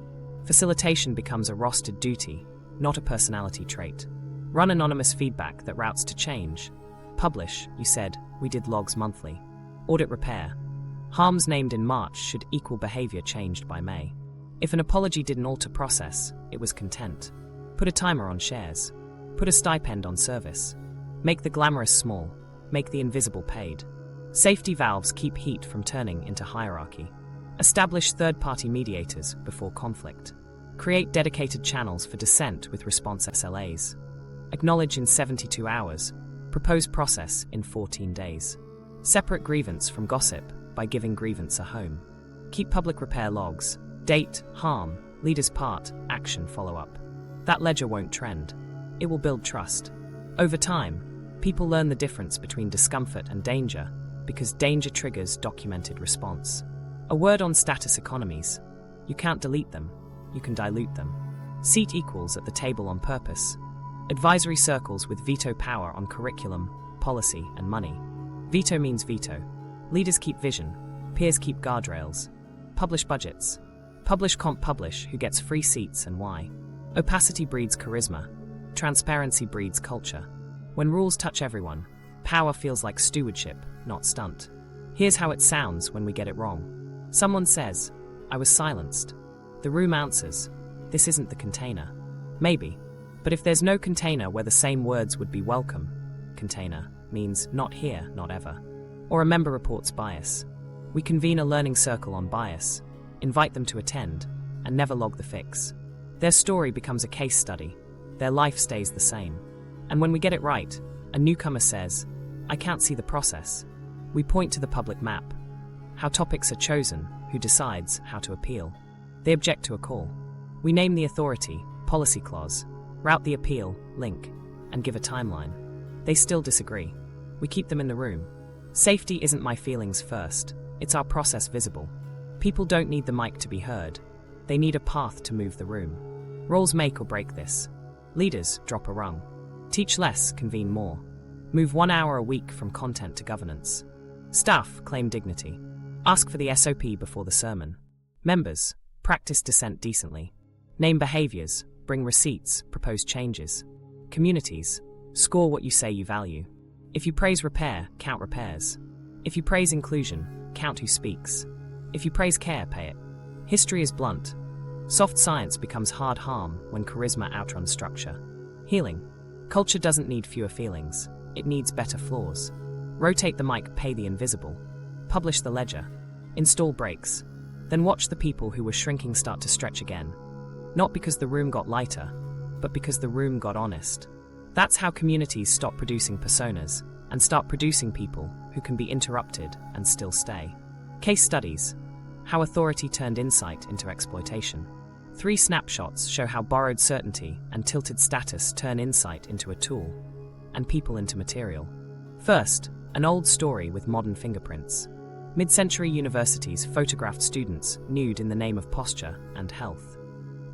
Facilitation becomes a rostered duty, not a personality trait. Run anonymous feedback that routes to change. Publish, you said, we did logs monthly. Audit repair. Harms named in March should equal behavior changed by May. If an apology didn't alter process, it was content. Put a timer on shares. Put a stipend on service. Make the glamorous small. Make the invisible paid. Safety valves keep heat from turning into hierarchy. Establish third-party mediators before conflict. Create dedicated channels for dissent with response SLAs. Acknowledge in 72 hours. Propose process in 14 days. Separate grievance from gossip by giving grievance a home. Keep public repair logs. Date, harm, leader's part, action follow-up. That ledger won't trend. It will build trust. Over time, people learn the difference between discomfort and danger because danger triggers documented response. A word on status economies. You can't delete them. You can dilute them. Seat equals at the table on purpose. Advisory circles with veto power on curriculum, policy, and money. Veto means veto. Leaders keep vision. Peers keep guardrails. Publish budgets. Publish comp publish who gets free seats and why. Opacity breeds charisma. Transparency breeds culture. When rules touch everyone, power feels like stewardship, not stunt. Here's how it sounds when we get it wrong. Someone says, I was silenced. The room answers, this isn't the container. Maybe. But if there's no container where the same words would be welcome, container means not here, not ever. Or a member reports bias. We convene a learning circle on bias, invite them to attend, and never log the fix. Their story becomes a case study. Their life stays the same. And when we get it right, a newcomer says, I can't see the process. We point to the public map. How topics are chosen, who decides how to appeal. They object to a call. We name the authority, policy clause, route the appeal, link, and give a timeline. They still disagree. We keep them in the room. Safety isn't my feelings first, it's our process visible. People don't need the mic to be heard, they need a path to move the room. Roles make or break this. Leaders drop a rung. Teach less, convene more. Move 1 hour a week from content to governance. Staff claim dignity. Ask for the SOP before the sermon. Members practice dissent decently. Name behaviors, bring receipts, propose changes. Communities score what you say you value. If you praise repair, count repairs. If you praise inclusion, count who speaks. If you praise care, pay it. History is blunt. Soft science becomes hard harm when charisma outruns structure. Healing. Culture doesn't need fewer feelings, it needs better floors. Rotate the mic, pay the invisible. Publish the ledger. Install brakes. Then watch the people who were shrinking start to stretch again. Not because the room got lighter, but because the room got honest. That's how communities stop producing personas and start producing people who can be interrupted and still stay. Case studies. How authority turned insight into exploitation. 3 snapshots show how borrowed certainty and tilted status turn insight into a tool, and people into material. First, an old story with modern fingerprints. Mid-century universities photographed students nude in the name of posture and health.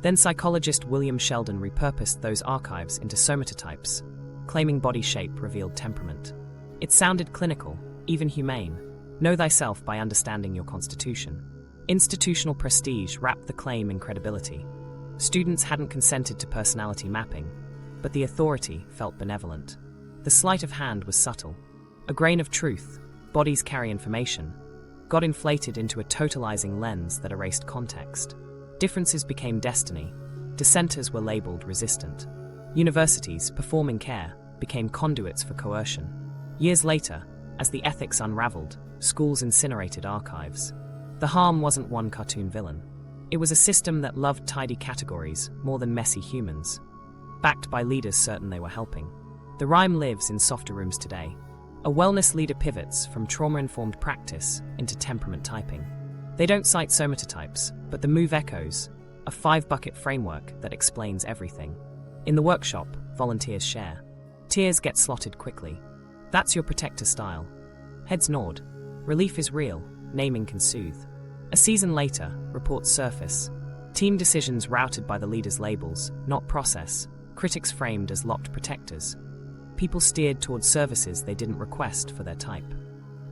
Then psychologist William Sheldon repurposed those archives into somatotypes, claiming body shape revealed temperament. It sounded clinical, even humane. Know thyself by understanding your constitution. Institutional prestige wrapped the claim in credibility. Students hadn't consented to personality mapping, but the authority felt benevolent. The sleight of hand was subtle. A grain of truth, bodies carry information, got inflated into a totalizing lens that erased context. Differences became destiny. Dissenters were labeled resistant. Universities, performing care, became conduits for coercion. Years later, as the ethics unraveled, schools incinerated archives. The harm wasn't one cartoon villain. It was a system that loved tidy categories more than messy humans, backed by leaders certain they were helping. The rhyme lives in softer rooms today. A wellness leader pivots from trauma-informed practice into temperament typing. They don't cite somatotypes, but the move echoes, a 5-bucket framework that explains everything. In the workshop, volunteers share. Tears get slotted quickly. That's your protector style. Heads nod. Relief is real. Naming can soothe. A season later, reports surface. Team decisions routed by the leaders' labels, not process. Critics framed as locked protectors. People steered towards services they didn't request for their type.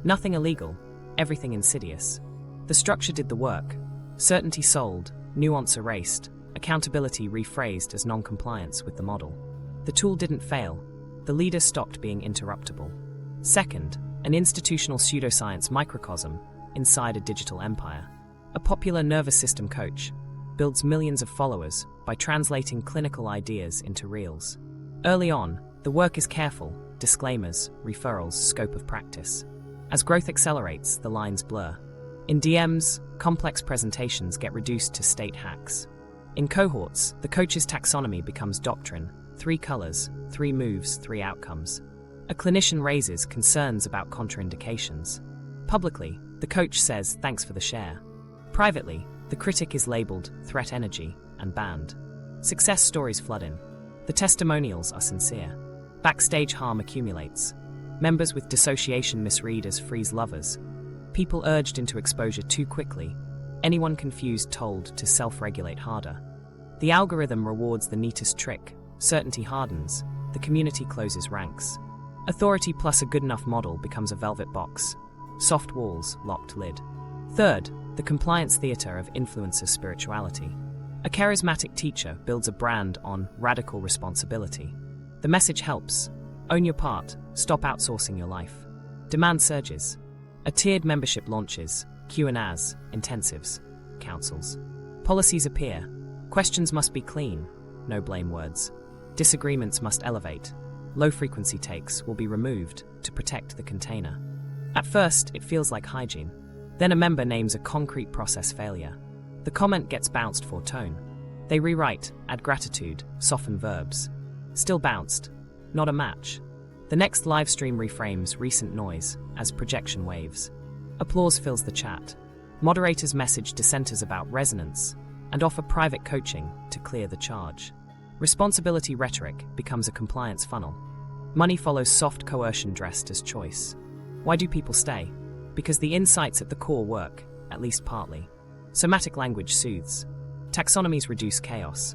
Nothing illegal, everything insidious. The structure did the work. Certainty sold, nuance erased, accountability rephrased as non-compliance with the model. The tool didn't fail. The leader stopped being interruptible. Second, an institutional pseudoscience microcosm inside a digital empire. A popular nervous system coach builds millions of followers by translating clinical ideas into reels. Early on, the work is careful, disclaimers, referrals, scope of practice. As growth accelerates, the lines blur. In DMs, complex presentations get reduced to state hacks. In cohorts, the coach's taxonomy becomes doctrine: 3 colors, 3 moves, 3 outcomes. A clinician raises concerns about contraindications. Publicly, the coach says thanks for the share. Privately, the critic is labeled threat energy and banned. Success stories flood in. The testimonials are sincere. Backstage harm accumulates. Members with dissociation misread as freeze lovers. People urged into exposure too quickly. Anyone confused told to self-regulate harder. The algorithm rewards the neatest trick. Certainty hardens. The community closes ranks. Authority plus a good enough model becomes a velvet box. Soft walls, locked lid. Third, the compliance theater of influencer spirituality. A charismatic teacher builds a brand on radical responsibility. The message helps. Own your part, stop outsourcing your life. Demand surges. A tiered membership launches, Q&As, intensives, councils. Policies appear. Questions must be clean, no blame words. Disagreements must elevate. Low-frequency takes will be removed to protect the container. At first, it feels like hygiene. Then a member names a concrete process failure. The comment gets bounced for tone. They rewrite, add gratitude, soften verbs. Still bounced. Not a match. The next live stream reframes recent noise as projection waves. Applause fills the chat. Moderators message dissenters about resonance and offer private coaching to clear the charge. Responsibility rhetoric becomes a compliance funnel. Money follows soft coercion dressed as choice. Why do people stay? Because the insights at the core work, at least partly. Somatic language soothes. Taxonomies reduce chaos.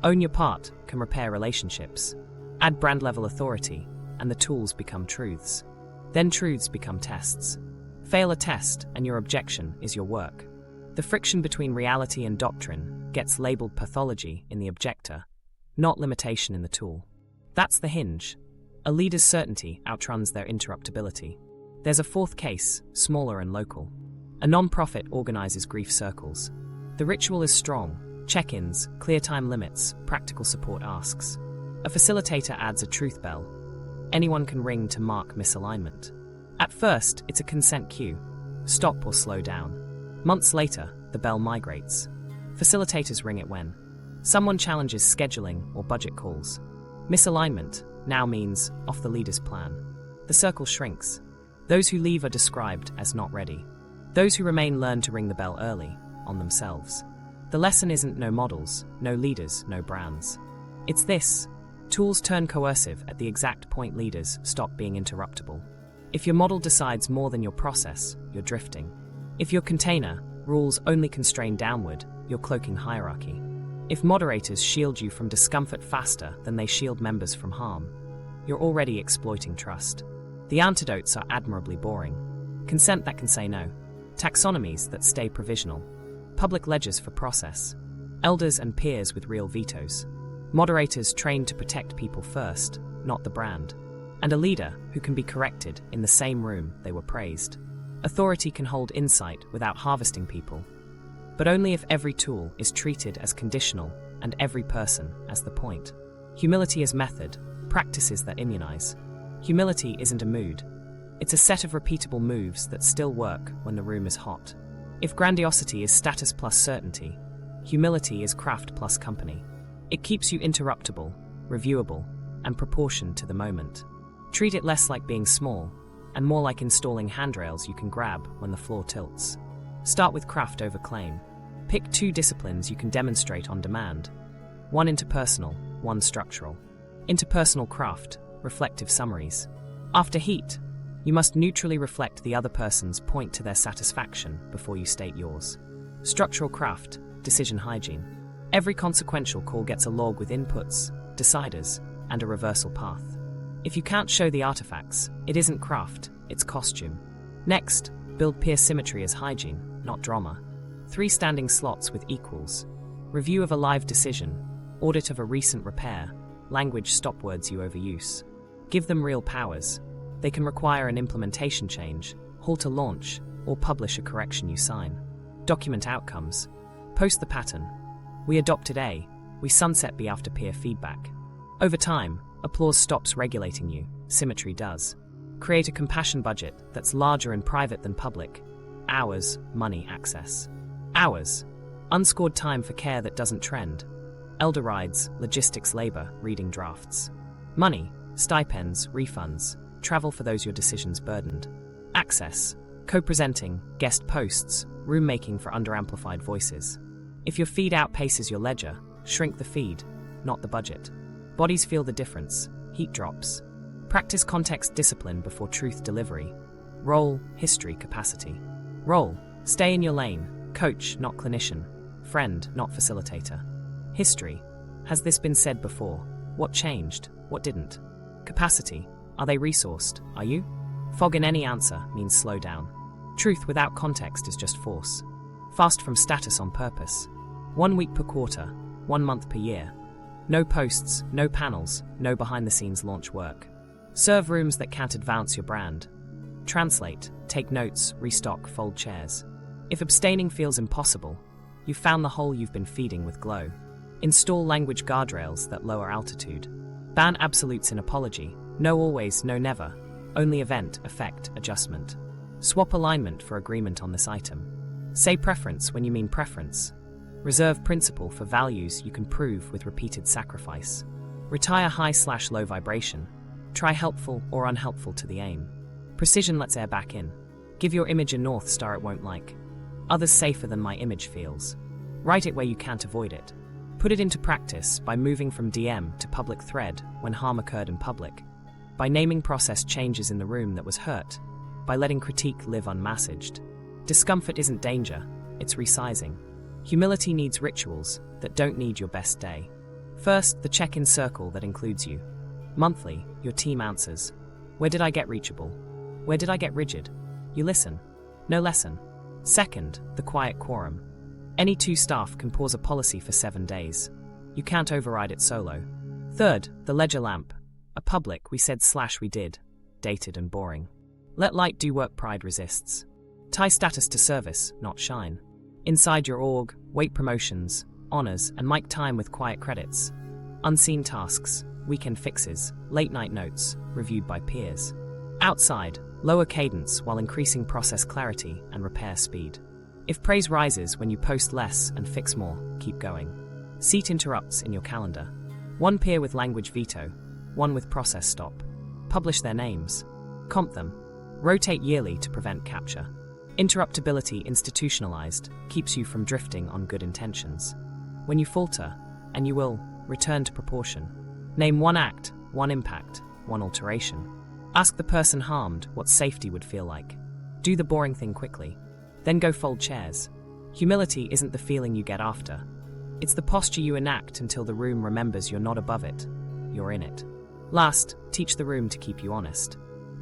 Own your part can repair relationships. Add brand-level authority, and the tools become truths. Then truths become tests. Fail a test, and your objection is your work. The friction between reality and doctrine gets labeled pathology in the objector, not limitation in the tool. That's the hinge. A leader's certainty outruns their interruptibility. There's a fourth case, smaller and local. A non-profit organizes grief circles. The ritual is strong: check-ins, clear time limits, practical support asks. A facilitator adds a truth bell. Anyone can ring to mark misalignment. At first, it's a consent cue. Stop or slow down. Months later, the bell migrates. Facilitators ring it when someone challenges scheduling or budget calls. Misalignment now means off the leader's plan. The circle shrinks. Those who leave are described as not ready. Those who remain learn to ring the bell early, on themselves. The lesson isn't no models, no leaders, no brands. It's this: tools turn coercive at the exact point leaders stop being interruptible. If your model decides more than your process, you're drifting. If your container rules only constrain downward, you're cloaking hierarchy. If moderators shield you from discomfort faster than they shield members from harm, you're already exploiting trust. The antidotes are admirably boring. Consent that can say no. Taxonomies that stay provisional. Public ledgers for process. Elders and peers with real vetoes. Moderators trained to protect people first, not the brand. And a leader who can be corrected in the same room they were praised. Authority can hold insight without harvesting people, but only if every tool is treated as conditional and every person as the point. Humility is method, practices that immunize. Humility isn't a mood. It's a set of repeatable moves that still work when the room is hot. If grandiosity is status plus certainty, humility is craft plus company. It keeps you interruptible, reviewable, and proportioned to the moment. Treat it less like being small, and more like installing handrails you can grab when the floor tilts. Start with craft over claim. Pick 2 disciplines you can demonstrate on demand. 1 interpersonal, 1 structural. Interpersonal craft, reflective summaries. After heat, you must neutrally reflect the other person's point to their satisfaction before you state yours. Structural craft, decision hygiene. Every consequential call gets a log with inputs, deciders, and a reversal path. If you can't show the artifacts, it isn't craft, it's costume. Next, build peer symmetry as hygiene, not drama. 3 standing slots with equals. Review of a live decision, audit of a recent repair, language stopwords you overuse. Give them real powers. They can require an implementation change, halt a launch, or publish a correction you sign. Document outcomes. Post the pattern. We adopted A, we sunset B after peer feedback. Over time, applause stops regulating you, symmetry does. Create a compassion budget that's larger and private than public. Hours, money, access. Hours, unscored time for care that doesn't trend. Elder rides, logistics, labor, reading drafts. Money, stipends, refunds, travel for those your decisions burdened. Access, co-presenting, guest posts, room making for underamplified voices. If your feed outpaces your ledger, shrink the feed, not the budget. Bodies feel the difference, heat drops. Practice context discipline before truth delivery. Role, history, capacity. Role, stay in your lane, coach, not clinician, friend, not facilitator. History, has this been said before? What changed? What didn't? Capacity, are they resourced? Are you? Fog in any answer means slow down. Truth without context is just force. Fast from status on purpose. 1 week per quarter, 1 month per year. No posts, no panels, no behind-the-scenes launch work. Serve rooms that can't advance your brand. Translate, take notes, restock, fold chairs. If abstaining feels impossible, you've found the hole you've been feeding with glow. Install language guardrails that lower altitude. Ban absolutes in apology. No always, no never. Only event, effect, adjustment. Swap alignment for agreement on this item. Say preference when you mean preference. Reserve principle for values you can prove with repeated sacrifice. Retire high/low vibration. Try helpful or unhelpful to the aim. Precision lets air back in. Give your image a north star it won't like. Others safer than my image feels. Write it where you can't avoid it. Put it into practice by moving from DM to public thread when harm occurred in public. By naming process changes in the room that was hurt. by letting critique live unmasked. Discomfort isn't danger, it's resizing. Humility needs rituals that don't need your best day. First, the check-in circle that includes you. Monthly, your team answers. Where did I get reachable? Where did I get rigid? You listen. No lesson. Second, the quiet quorum. Any two staff can pause a policy for 7 days. You can't override it solo. Third, the ledger lamp. A public we said/we did. Dated and boring. Let light do work pride resists. Tie status to service, not shine. Inside your org, wait promotions, honors, and mic time with quiet credits. Unseen tasks, weekend fixes, late-night notes, reviewed by peers. Outside, lower cadence while increasing process clarity and repair speed. If praise rises when you post less and fix more, keep going. Seat interrupts in your calendar. One peer with language veto, one with process stop. Publish their names. Comp them. Rotate yearly to prevent capture. Interruptibility institutionalized keeps you from drifting on good intentions. When you falter, and you will, return to proportion. Name one act, one impact, one alteration. Ask the person harmed what safety would feel like. Do the boring thing quickly. Then go fold chairs. Humility isn't the feeling you get after. It's the posture you enact until the room remembers you're not above it. You're in it. Last, teach the room to keep you honest.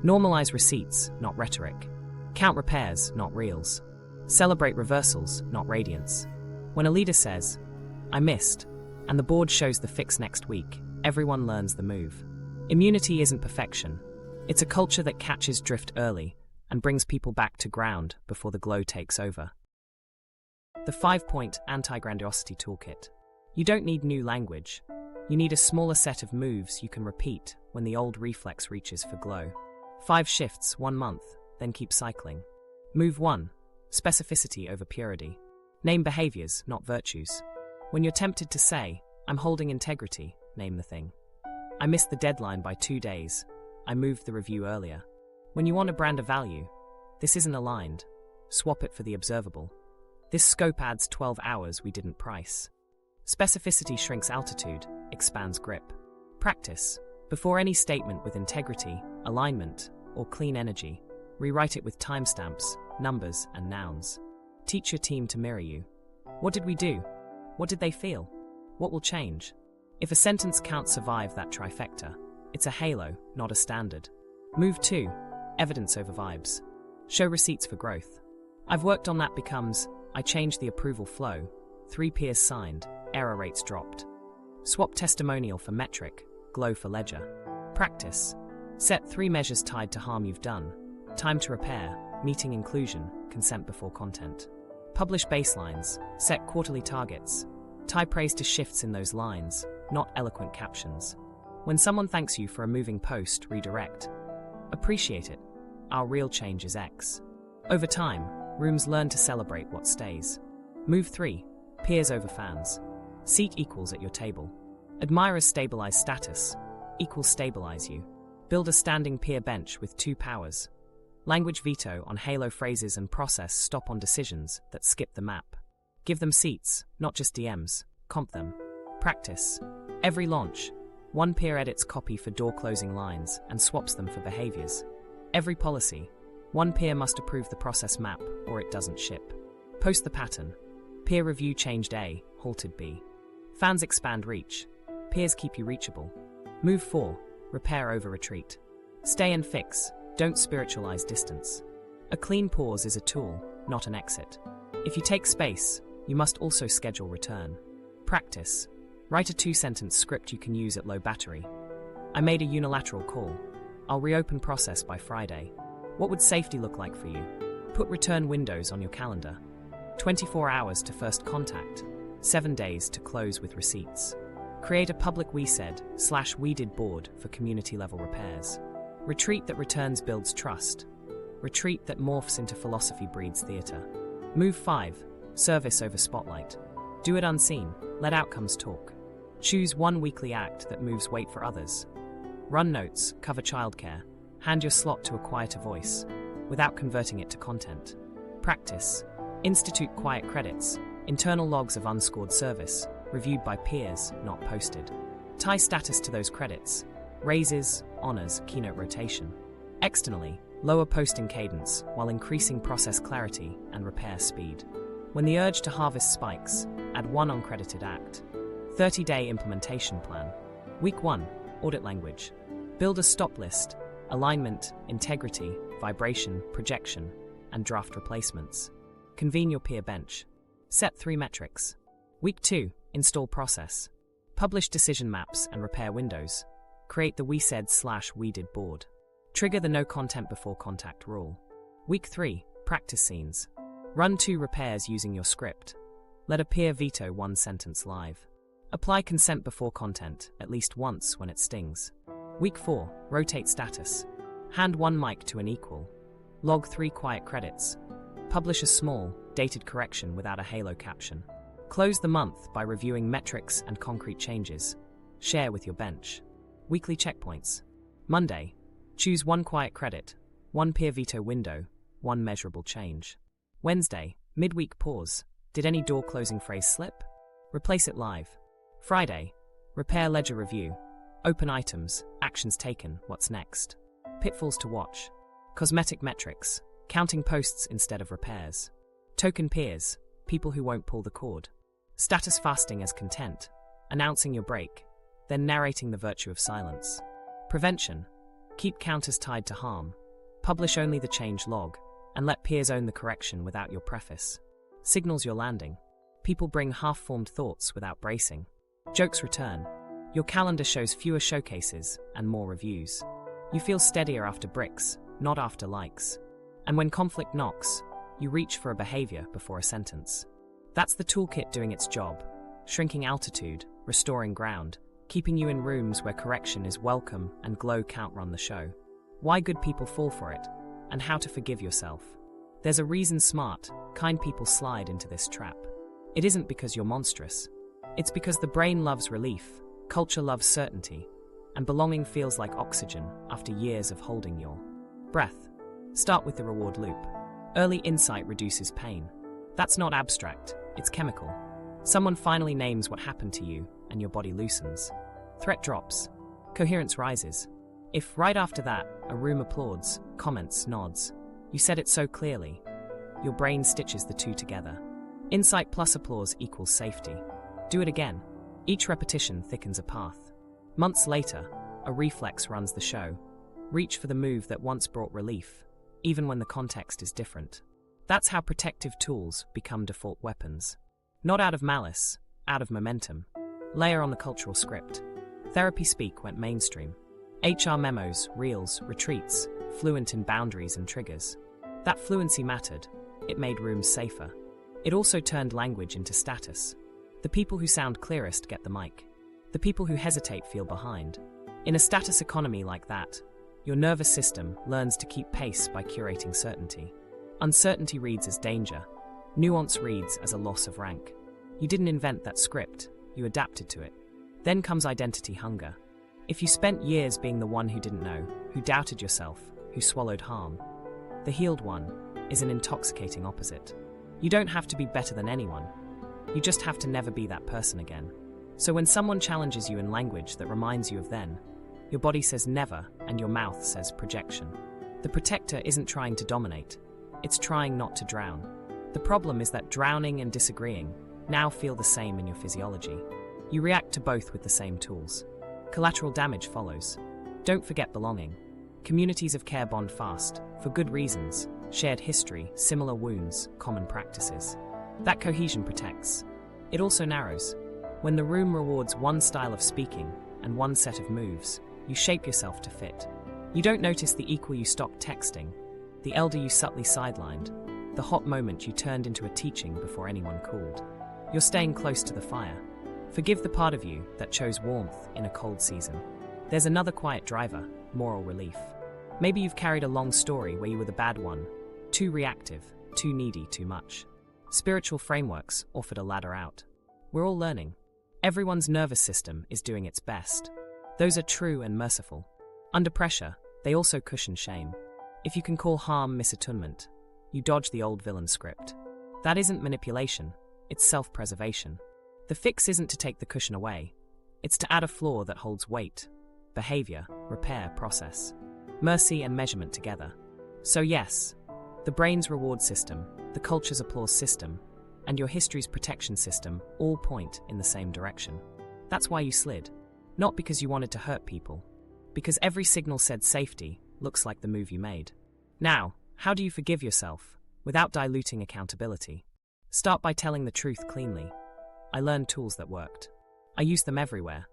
Normalize receipts, not rhetoric. Count repairs, not reels. Celebrate reversals, not radiance. When a leader says, I missed, and the board shows the fix next week, everyone learns the move. Immunity isn't perfection. It's a culture that catches drift early and brings people back to ground before the glow takes over. The 5-point anti-grandiosity toolkit. You don't need new language. You need a smaller set of moves you can repeat when the old reflex reaches for glow. 5 shifts, 1 month, then keep cycling. Move 1. Specificity over purity. Name behaviors, not virtues. When you're tempted to say, I'm holding integrity, name the thing. I missed the deadline by 2 days. I moved the review earlier. When you want a brand of value, this isn't aligned. Swap it for the observable. This scope adds 12 hours we didn't price. Specificity shrinks altitude, expands grip. Practice. Before any statement with integrity, alignment, or clean energy, rewrite it with timestamps, numbers, and nouns. Teach your team to mirror you. What did we do? What did they feel? What will change? If a sentence can't survive that trifecta, it's a halo, not a standard. Move 2. Evidence over vibes. Show receipts for growth. I've worked on that becomes, I changed the approval flow, 3 peers signed, error rates dropped. Swap testimonial for metric, glow for ledger. Practice. Set 3 measures tied to harm you've done. Time to repair, meeting inclusion, consent before content. Publish baselines, set quarterly targets. Tie praise to shifts in those lines, not eloquent captions. When someone thanks you for a moving post, redirect. Appreciate it. Our real change is X. Over time, rooms learn to celebrate what stays. Move 3. Peers over fans. Seat equals at your table. Admirers stabilize status. Equals stabilize you. Build a standing peer bench with 2 powers. Language veto on halo phrases and process stop on decisions that skip the map. Give them seats, not just DMs. Comp them. Practice. Every launch, 1 peer edits copy for door closing lines and swaps them for behaviors. Every policy, 1 peer must approve the process map or it doesn't ship. Post the pattern. Peer review changed A, halted B. Fans expand reach. Peers keep you reachable. Move 4. Repair over retreat. Stay and fix. Don't spiritualize distance. A clean pause is a tool, not an exit. If you take space, you must also schedule return. Practice. Write a 2-sentence script you can use at low battery. I made a unilateral call. I'll reopen process by Friday. What would safety look like for you? Put return windows on your calendar. 24 hours to first contact. 7 days to close with receipts. Create a public we said/we did board for community level repairs. Retreat that returns builds trust. Retreat that morphs into philosophy breeds theater. Move 5. Service over spotlight. Do it unseen. Let outcomes talk. Choose 1 weekly act that moves weight for others. Run notes, cover childcare. Hand your slot to a quieter voice, without converting it to content. Practice. Institute quiet credits. Internal logs of unscored service, reviewed by peers, not posted. Tie status to those credits. Raises, honors, keynote rotation. Externally, Lower posting cadence while increasing process clarity and repair speed. When the urge to harvest spikes, add one uncredited act. 30-day implementation plan. Week 1, audit language. Build a stop list, alignment, integrity, vibration, projection, and draft replacements. Convene your peer bench. Set 3 metrics. Week 2, install process. Publish decision maps and repair windows. Create the we said/we did board. Trigger the no content before contact rule. Week 3, practice scenes. Run 2 repairs using your script. Let a peer veto 1 sentence live. Apply consent before content at least once when it stings. Week 4, rotate status. Hand 1 mic to an equal. Log 3 quiet credits. Publish a small, dated correction without a halo caption. Close the month by reviewing metrics and concrete changes. Share with your bench. Weekly checkpoints. Monday, choose 1 quiet credit, 1 peer veto window, 1 measurable change. Wednesday, midweek pause. Did any door closing phrase slip? Replace it live. Friday, repair ledger review. Open items, actions taken, what's next? Pitfalls to watch. Cosmetic metrics, counting posts instead of repairs. Token peers, people who won't pull the cord. Status fasting as content, announcing your break, then narrating the virtue of silence. Prevention, keep counters tied to harm. Publish only the change log, and let peers own the correction without your preface. Signals you're landing. People bring half-formed thoughts without bracing. Jokes return. Your calendar shows fewer showcases and more reviews. You feel steadier after bricks, not after likes. And when conflict knocks, you reach for a behavior before a sentence. That's the toolkit doing its job, shrinking altitude, restoring ground, keeping you in rooms where correction is welcome and glow can't run the show. Why good people fall for it, and how to forgive yourself. There's a reason smart, kind people slide into this trap. It isn't because you're monstrous. It's because the brain loves relief, culture loves certainty, and belonging feels like oxygen after years of holding your breath. Start with the reward loop. Early insight reduces pain. That's not abstract, it's chemical. Someone finally names what happened to you, and your body loosens. Threat drops. Coherence rises. If right after that, a room applauds, comments, nods, you said it so clearly, your brain stitches the two together. Insight plus applause equals safety. Do it again. Each repetition thickens a path. Months later, a reflex runs the show. Reach for the move that once brought relief, even when the context is different. That's how protective tools become default weapons. Not out of malice, out of momentum. Layer on the cultural script. Therapy speak went mainstream. HR memos, reels, retreats, fluent in boundaries and triggers. That fluency mattered. It made rooms safer. It also turned language into status. The people who sound clearest get the mic. The people who hesitate feel behind. In a status economy like that, your nervous system learns to keep pace by curating certainty. Uncertainty reads as danger. Nuance reads as a loss of rank. You didn't invent that script, you adapted to it. Then comes identity hunger. If you spent years being the one who didn't know, who doubted yourself, who swallowed harm, the healed one is an intoxicating opposite. You don't have to be better than anyone. You just have to never be that person again. So when someone challenges you in language that reminds you of then, your body says never and your mouth says projection. The protector isn't trying to dominate. It's trying not to drown. The problem is that drowning and disagreeing now feel the same in your physiology. You react to both with the same tools. Collateral damage follows. Don't forget belonging. Communities of care bond fast, for good reasons, shared history, similar wounds, common practices. That cohesion protects. It also narrows. When the room rewards one style of speaking and one set of moves, you shape yourself to fit. You don't notice the equal you stopped texting, the elder you subtly sidelined, the hot moment you turned into a teaching before anyone called. You're staying close to the fire. Forgive the part of you that chose warmth in a cold season. There's another quiet driver, moral relief. Maybe you've carried a long story where you were the bad one, too reactive, too needy, too much. Spiritual frameworks offered a ladder out. We're all learning. Everyone's nervous system is doing its best. Those are true and merciful. Under pressure, they also cushion shame. If you can call harm misattunement, you dodge the old villain script. That isn't manipulation, it's self-preservation. The fix isn't to take the cushion away. It's to add a flaw that holds weight. Behavior, repair, process. Mercy and measurement together. So yes, the brain's reward system, the culture's applause system, and your history's protection system all point in the same direction. That's why you slid. Not because you wanted to hurt people. Because every signal said safety looks like the move you made. Now, how do you forgive yourself without diluting accountability? Start by telling the truth cleanly. I learned tools that worked. I used them everywhere.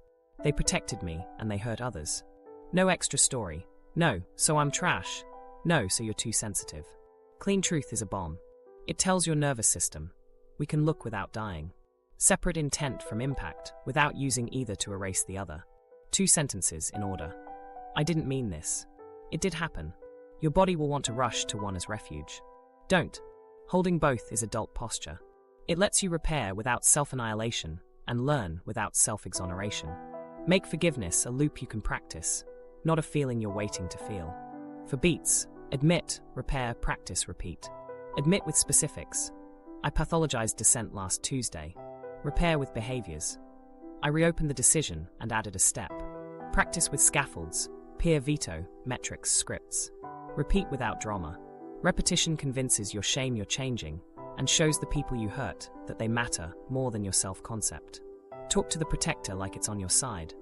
They protected me and they hurt others. No extra story. No, so I'm trash. No, so you're too sensitive. Clean truth is a bomb. It tells your nervous system, we can look without dying. Separate intent from impact without using either to erase the other. 2 sentences in order. I didn't mean this. It did happen. Your body will want to rush to one as refuge. Don't. Holding both is adult posture. It lets you repair without self-annihilation and learn without self-exoneration. Make forgiveness a loop you can practice, not a feeling you're waiting to feel. For beats, admit, repair, practice, repeat. Admit with specifics. I pathologized dissent last Tuesday. Repair with behaviors. I reopened the decision and added a step. Practice with scaffolds, peer veto, metrics, scripts. Repeat without drama. Repetition convinces your shame you're changing and shows the people you hurt that they matter more than your self-concept. Talk to the protector like it's on your side,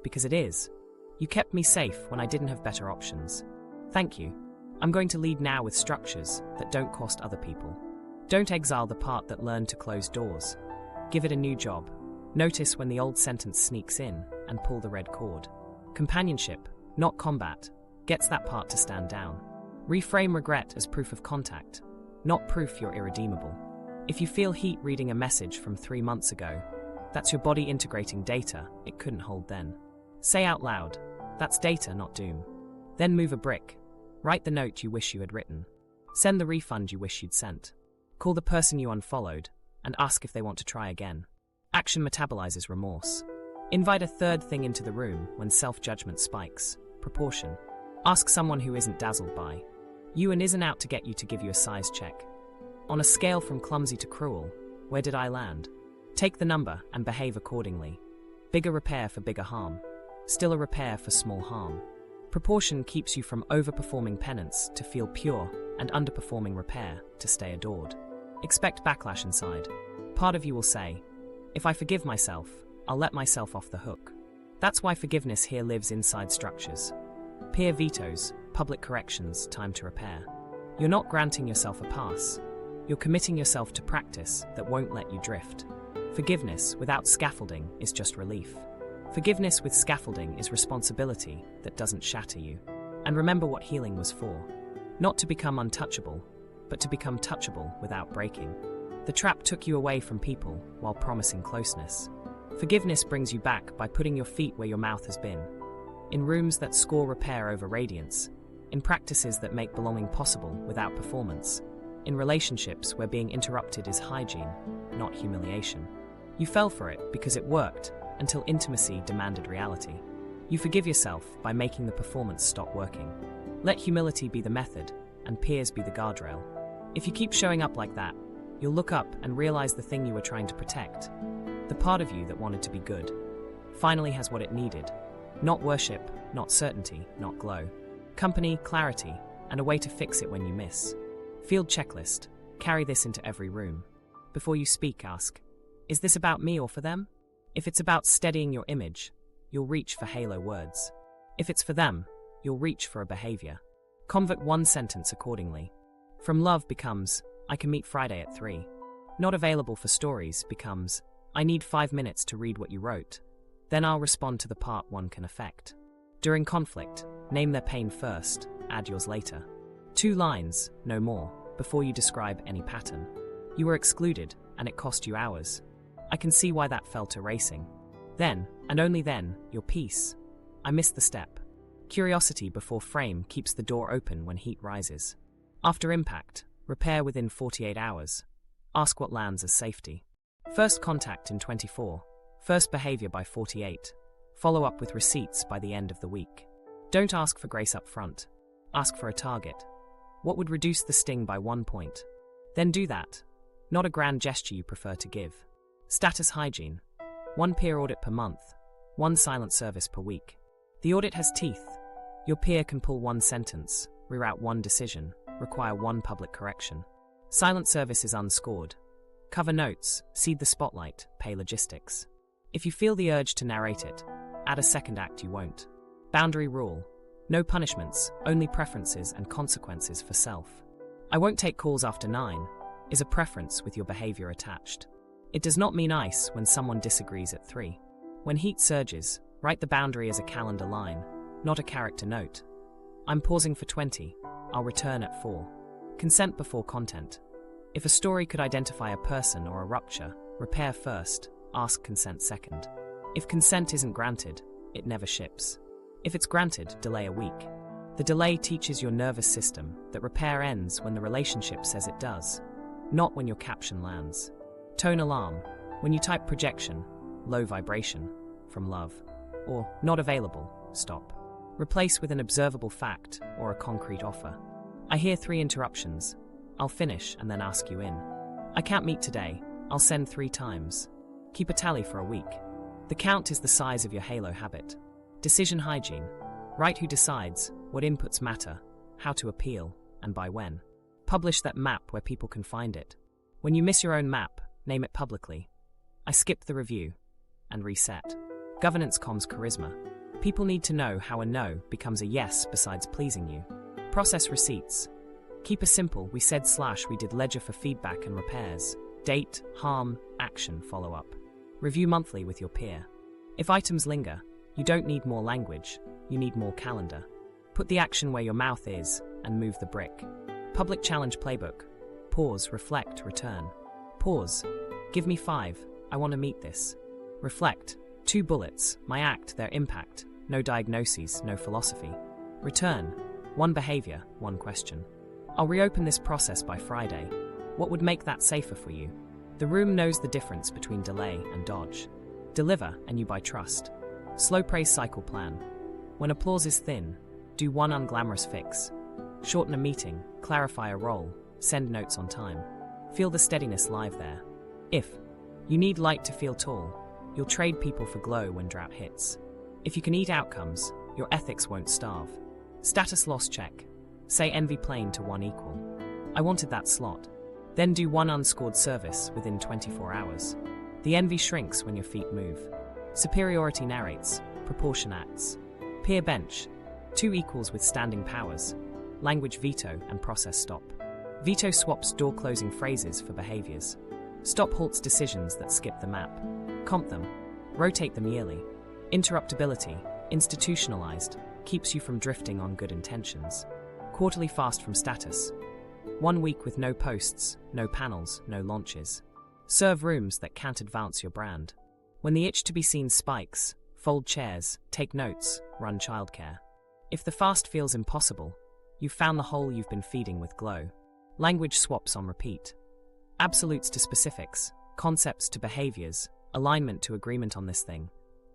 because it is. You kept me safe when I didn't have better options. Thank you. I'm going to lead now with structures that don't cost other people. Don't exile the part that learned to close doors. Give it a new job. Notice when the old sentence sneaks in and pull the red cord. Companionship, not combat, gets that part to stand down. Reframe regret as proof of contact, not proof you're irredeemable. If you feel heat reading a message from 3 months ago, that's your body integrating data it couldn't hold then. Say out loud, that's data, not doom. Then move a brick. Write the note you wish you had written. Send the refund you wish you'd sent. Call the person you unfollowed and ask if they want to try again. Action metabolizes remorse. Invite a third thing into the room when self-judgment spikes. Proportion. Ask someone who isn't dazzled by you and isn't out to get you to give you a size check. On a scale from clumsy to cruel, where did I land? Take the number and behave accordingly. Bigger repair for bigger harm. Still a repair for small harm. Proportion keeps you from overperforming penance to feel pure and underperforming repair to stay adored. Expect backlash inside. Part of you will say, if I forgive myself, I'll let myself off the hook. That's why forgiveness here lives inside structures. Peer vetoes, public corrections, time to repair. You're not granting yourself a pass. You're committing yourself to practice that won't let you drift. Forgiveness without scaffolding is just relief. Forgiveness with scaffolding is responsibility that doesn't shatter you. And remember what healing was for. Not to become untouchable, but to become touchable without breaking. The trap took you away from people while promising closeness. Forgiveness brings you back by putting your feet where your mouth has been. In rooms that score repair over radiance. In practices that make belonging possible without performance. In relationships where being interrupted is hygiene, not humiliation. You fell for it because it worked until intimacy demanded reality. You forgive yourself by making the performance stop working. Let humility be the method and peers be the guardrail. If you keep showing up like that, you'll look up and realize the thing you were trying to protect, the part of you that wanted to be good, finally has what it needed. Not worship, not certainty, not glow. Company, clarity, and a way to fix it when you miss. Field checklist. Carry this into every room. Before you speak, ask, is this about me or for them? If it's about steadying your image, you'll reach for halo words. If it's for them, you'll reach for a behavior. Convert one sentence accordingly. From love becomes, I can meet Friday at 3. Not available for stories becomes, I need 5 minutes to read what you wrote. Then I'll respond to the part one can affect. During conflict, name their pain first, add yours later. 2 lines, no more, before you describe any pattern. You were excluded, and it cost you hours. I can see why that felt erasing. Then, and only then, your peace. I missed the step. Curiosity before frame keeps the door open when heat rises. After impact, repair within 48 hours. Ask what lands as safety. First contact in 24. First behavior by 48. Follow up with receipts by the end of the week. Don't ask for grace up front. Ask for a target. What would reduce the sting by 1 point? Then do that. Not a grand gesture you prefer to give. Status hygiene. 1 peer audit per month. 1 silent service per week. The audit has teeth. Your peer can pull 1 sentence. reroute one decision, require one public correction. Silent service is unscored. Cover notes, cede the spotlight, pay logistics. If you feel the urge to narrate it, add a second act you won't. Boundary rule. No punishments, only preferences and consequences for self. I won't take calls after 9 is a preference with your behavior attached. It does not mean ice when someone disagrees at 3. When heat surges, write the boundary as a calendar line, not a character note. I'm pausing for 20, I'll return at 4. Consent before content. If a story could identify a person or a rupture, repair first, ask consent second. If consent isn't granted, it never ships. If it's granted, delay a week. The delay teaches your nervous system that repair ends when the relationship says it does, not when your caption lands. Tone alarm. When you type projection, low vibration, from love, or not available, stop. Replace with an observable fact or a concrete offer. I hear 3 interruptions. I'll finish and then ask you in. I can't meet today. I'll send 3 times. Keep a tally for a week. The count is the size of your halo habit. Decision hygiene. Write who decides, what inputs matter, how to appeal, and by when. Publish that map where people can find it. When you miss your own map, name it publicly. I skipped the review. And reset. Governance comms charisma. People need to know how a no becomes a yes besides pleasing you. Process receipts. Keep a simple we said/we did ledger for feedback and repairs. Date, harm, action, follow-up. Review monthly with your peer. If items linger, you don't need more language, you need more calendar. Put the action where your mouth is and move the brick. Public challenge playbook. Pause, reflect, return. Pause. Give me 5. I want to meet this. Reflect. 2 bullets. My act, their impact. No diagnoses, no philosophy. Return. 1 behavior, 1 question. I'll reopen this process by Friday. What would make that safer for you? The room knows the difference between delay and dodge. Deliver and you buy trust. Slow praise cycle plan. When applause is thin, do 1 unglamorous fix. Shorten a meeting, clarify a role, send notes on time. Feel the steadiness live there. If you need light to feel tall, you'll trade people for glow when drought hits. If you can eat outcomes, your ethics won't starve. Status loss check. Say envy plain to 1 equal. I wanted that slot. Then do 1 unscored service within 24 hours. The envy shrinks when your feet move. Superiority narrates, proportion acts. Peer bench. 2 equals with standing powers. Language veto and process stop. Veto swaps door closing phrases for behaviors. Stop halts decisions that skip the map. Comp them. Rotate them yearly. Interruptibility, institutionalized, keeps you from drifting on good intentions. Quarterly fast from status. 1 week with no posts, no panels, no launches. Serve rooms that can't advance your brand. When the itch to be seen spikes, fold chairs, take notes, run childcare. If the fast feels impossible, you've found the hole you've been feeding with glow. Language swaps on repeat. Absolutes to specifics, concepts to behaviors, alignment to agreement on this thing,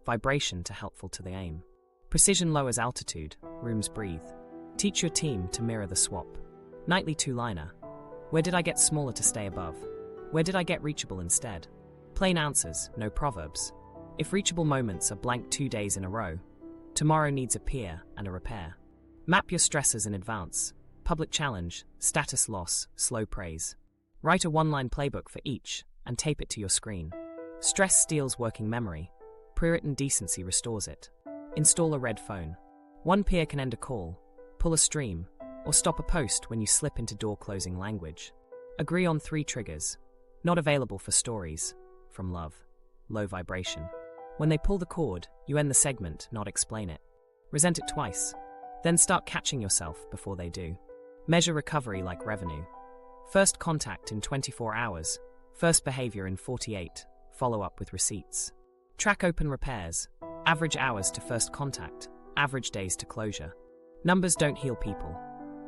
vibration to helpful to the aim. Precision lowers altitude, rooms breathe. Teach your team to mirror the swap. Nightly 2-liner. Where did I get smaller to stay above? Where did I get reachable instead? Plain answers, no proverbs. If reachable moments are blank 2 days in a row, tomorrow needs a peer and a repair. Map your stressors in advance. Public challenge, status loss, slow praise. Write a 1-line playbook for each and tape it to your screen. Stress steals working memory. Puritan decency restores it. Install a red phone. 1 peer can end a call, pull a stream, or stop a post when you slip into door-closing language. Agree on 3 triggers. Not available for stories. From love. Low vibration. When they pull the cord, you end the segment, not explain it. Resent it twice. Then start catching yourself before they do. Measure recovery like revenue. First contact in 24 hours. First behavior in 48. Follow up with receipts. Track open repairs. Average hours to first contact. Average days to closure. Numbers don't heal people.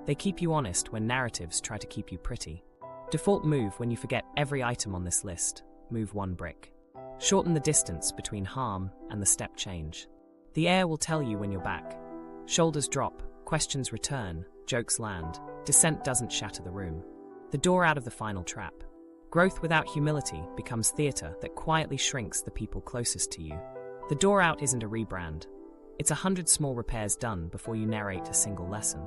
They keep you honest when narratives try to keep you pretty. Default move when you forget every item on this list. Move 1 brick. Shorten the distance between harm and the step change. The air will tell you when you're back. Shoulders drop, questions return, jokes land, dissent doesn't shatter the room. The door out of the final trap. Growth without humility becomes theater that quietly shrinks the people closest to you. The door out isn't a rebrand. It's 100 small repairs done before you narrate a single lesson.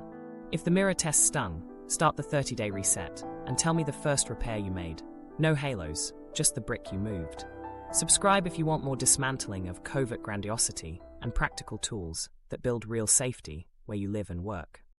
If the mirror test stung, start the 30-day reset and tell me the first repair you made. No halos, just the brick you moved. Subscribe if you want more dismantling of covert grandiosity and practical tools that build real safety where you live and work.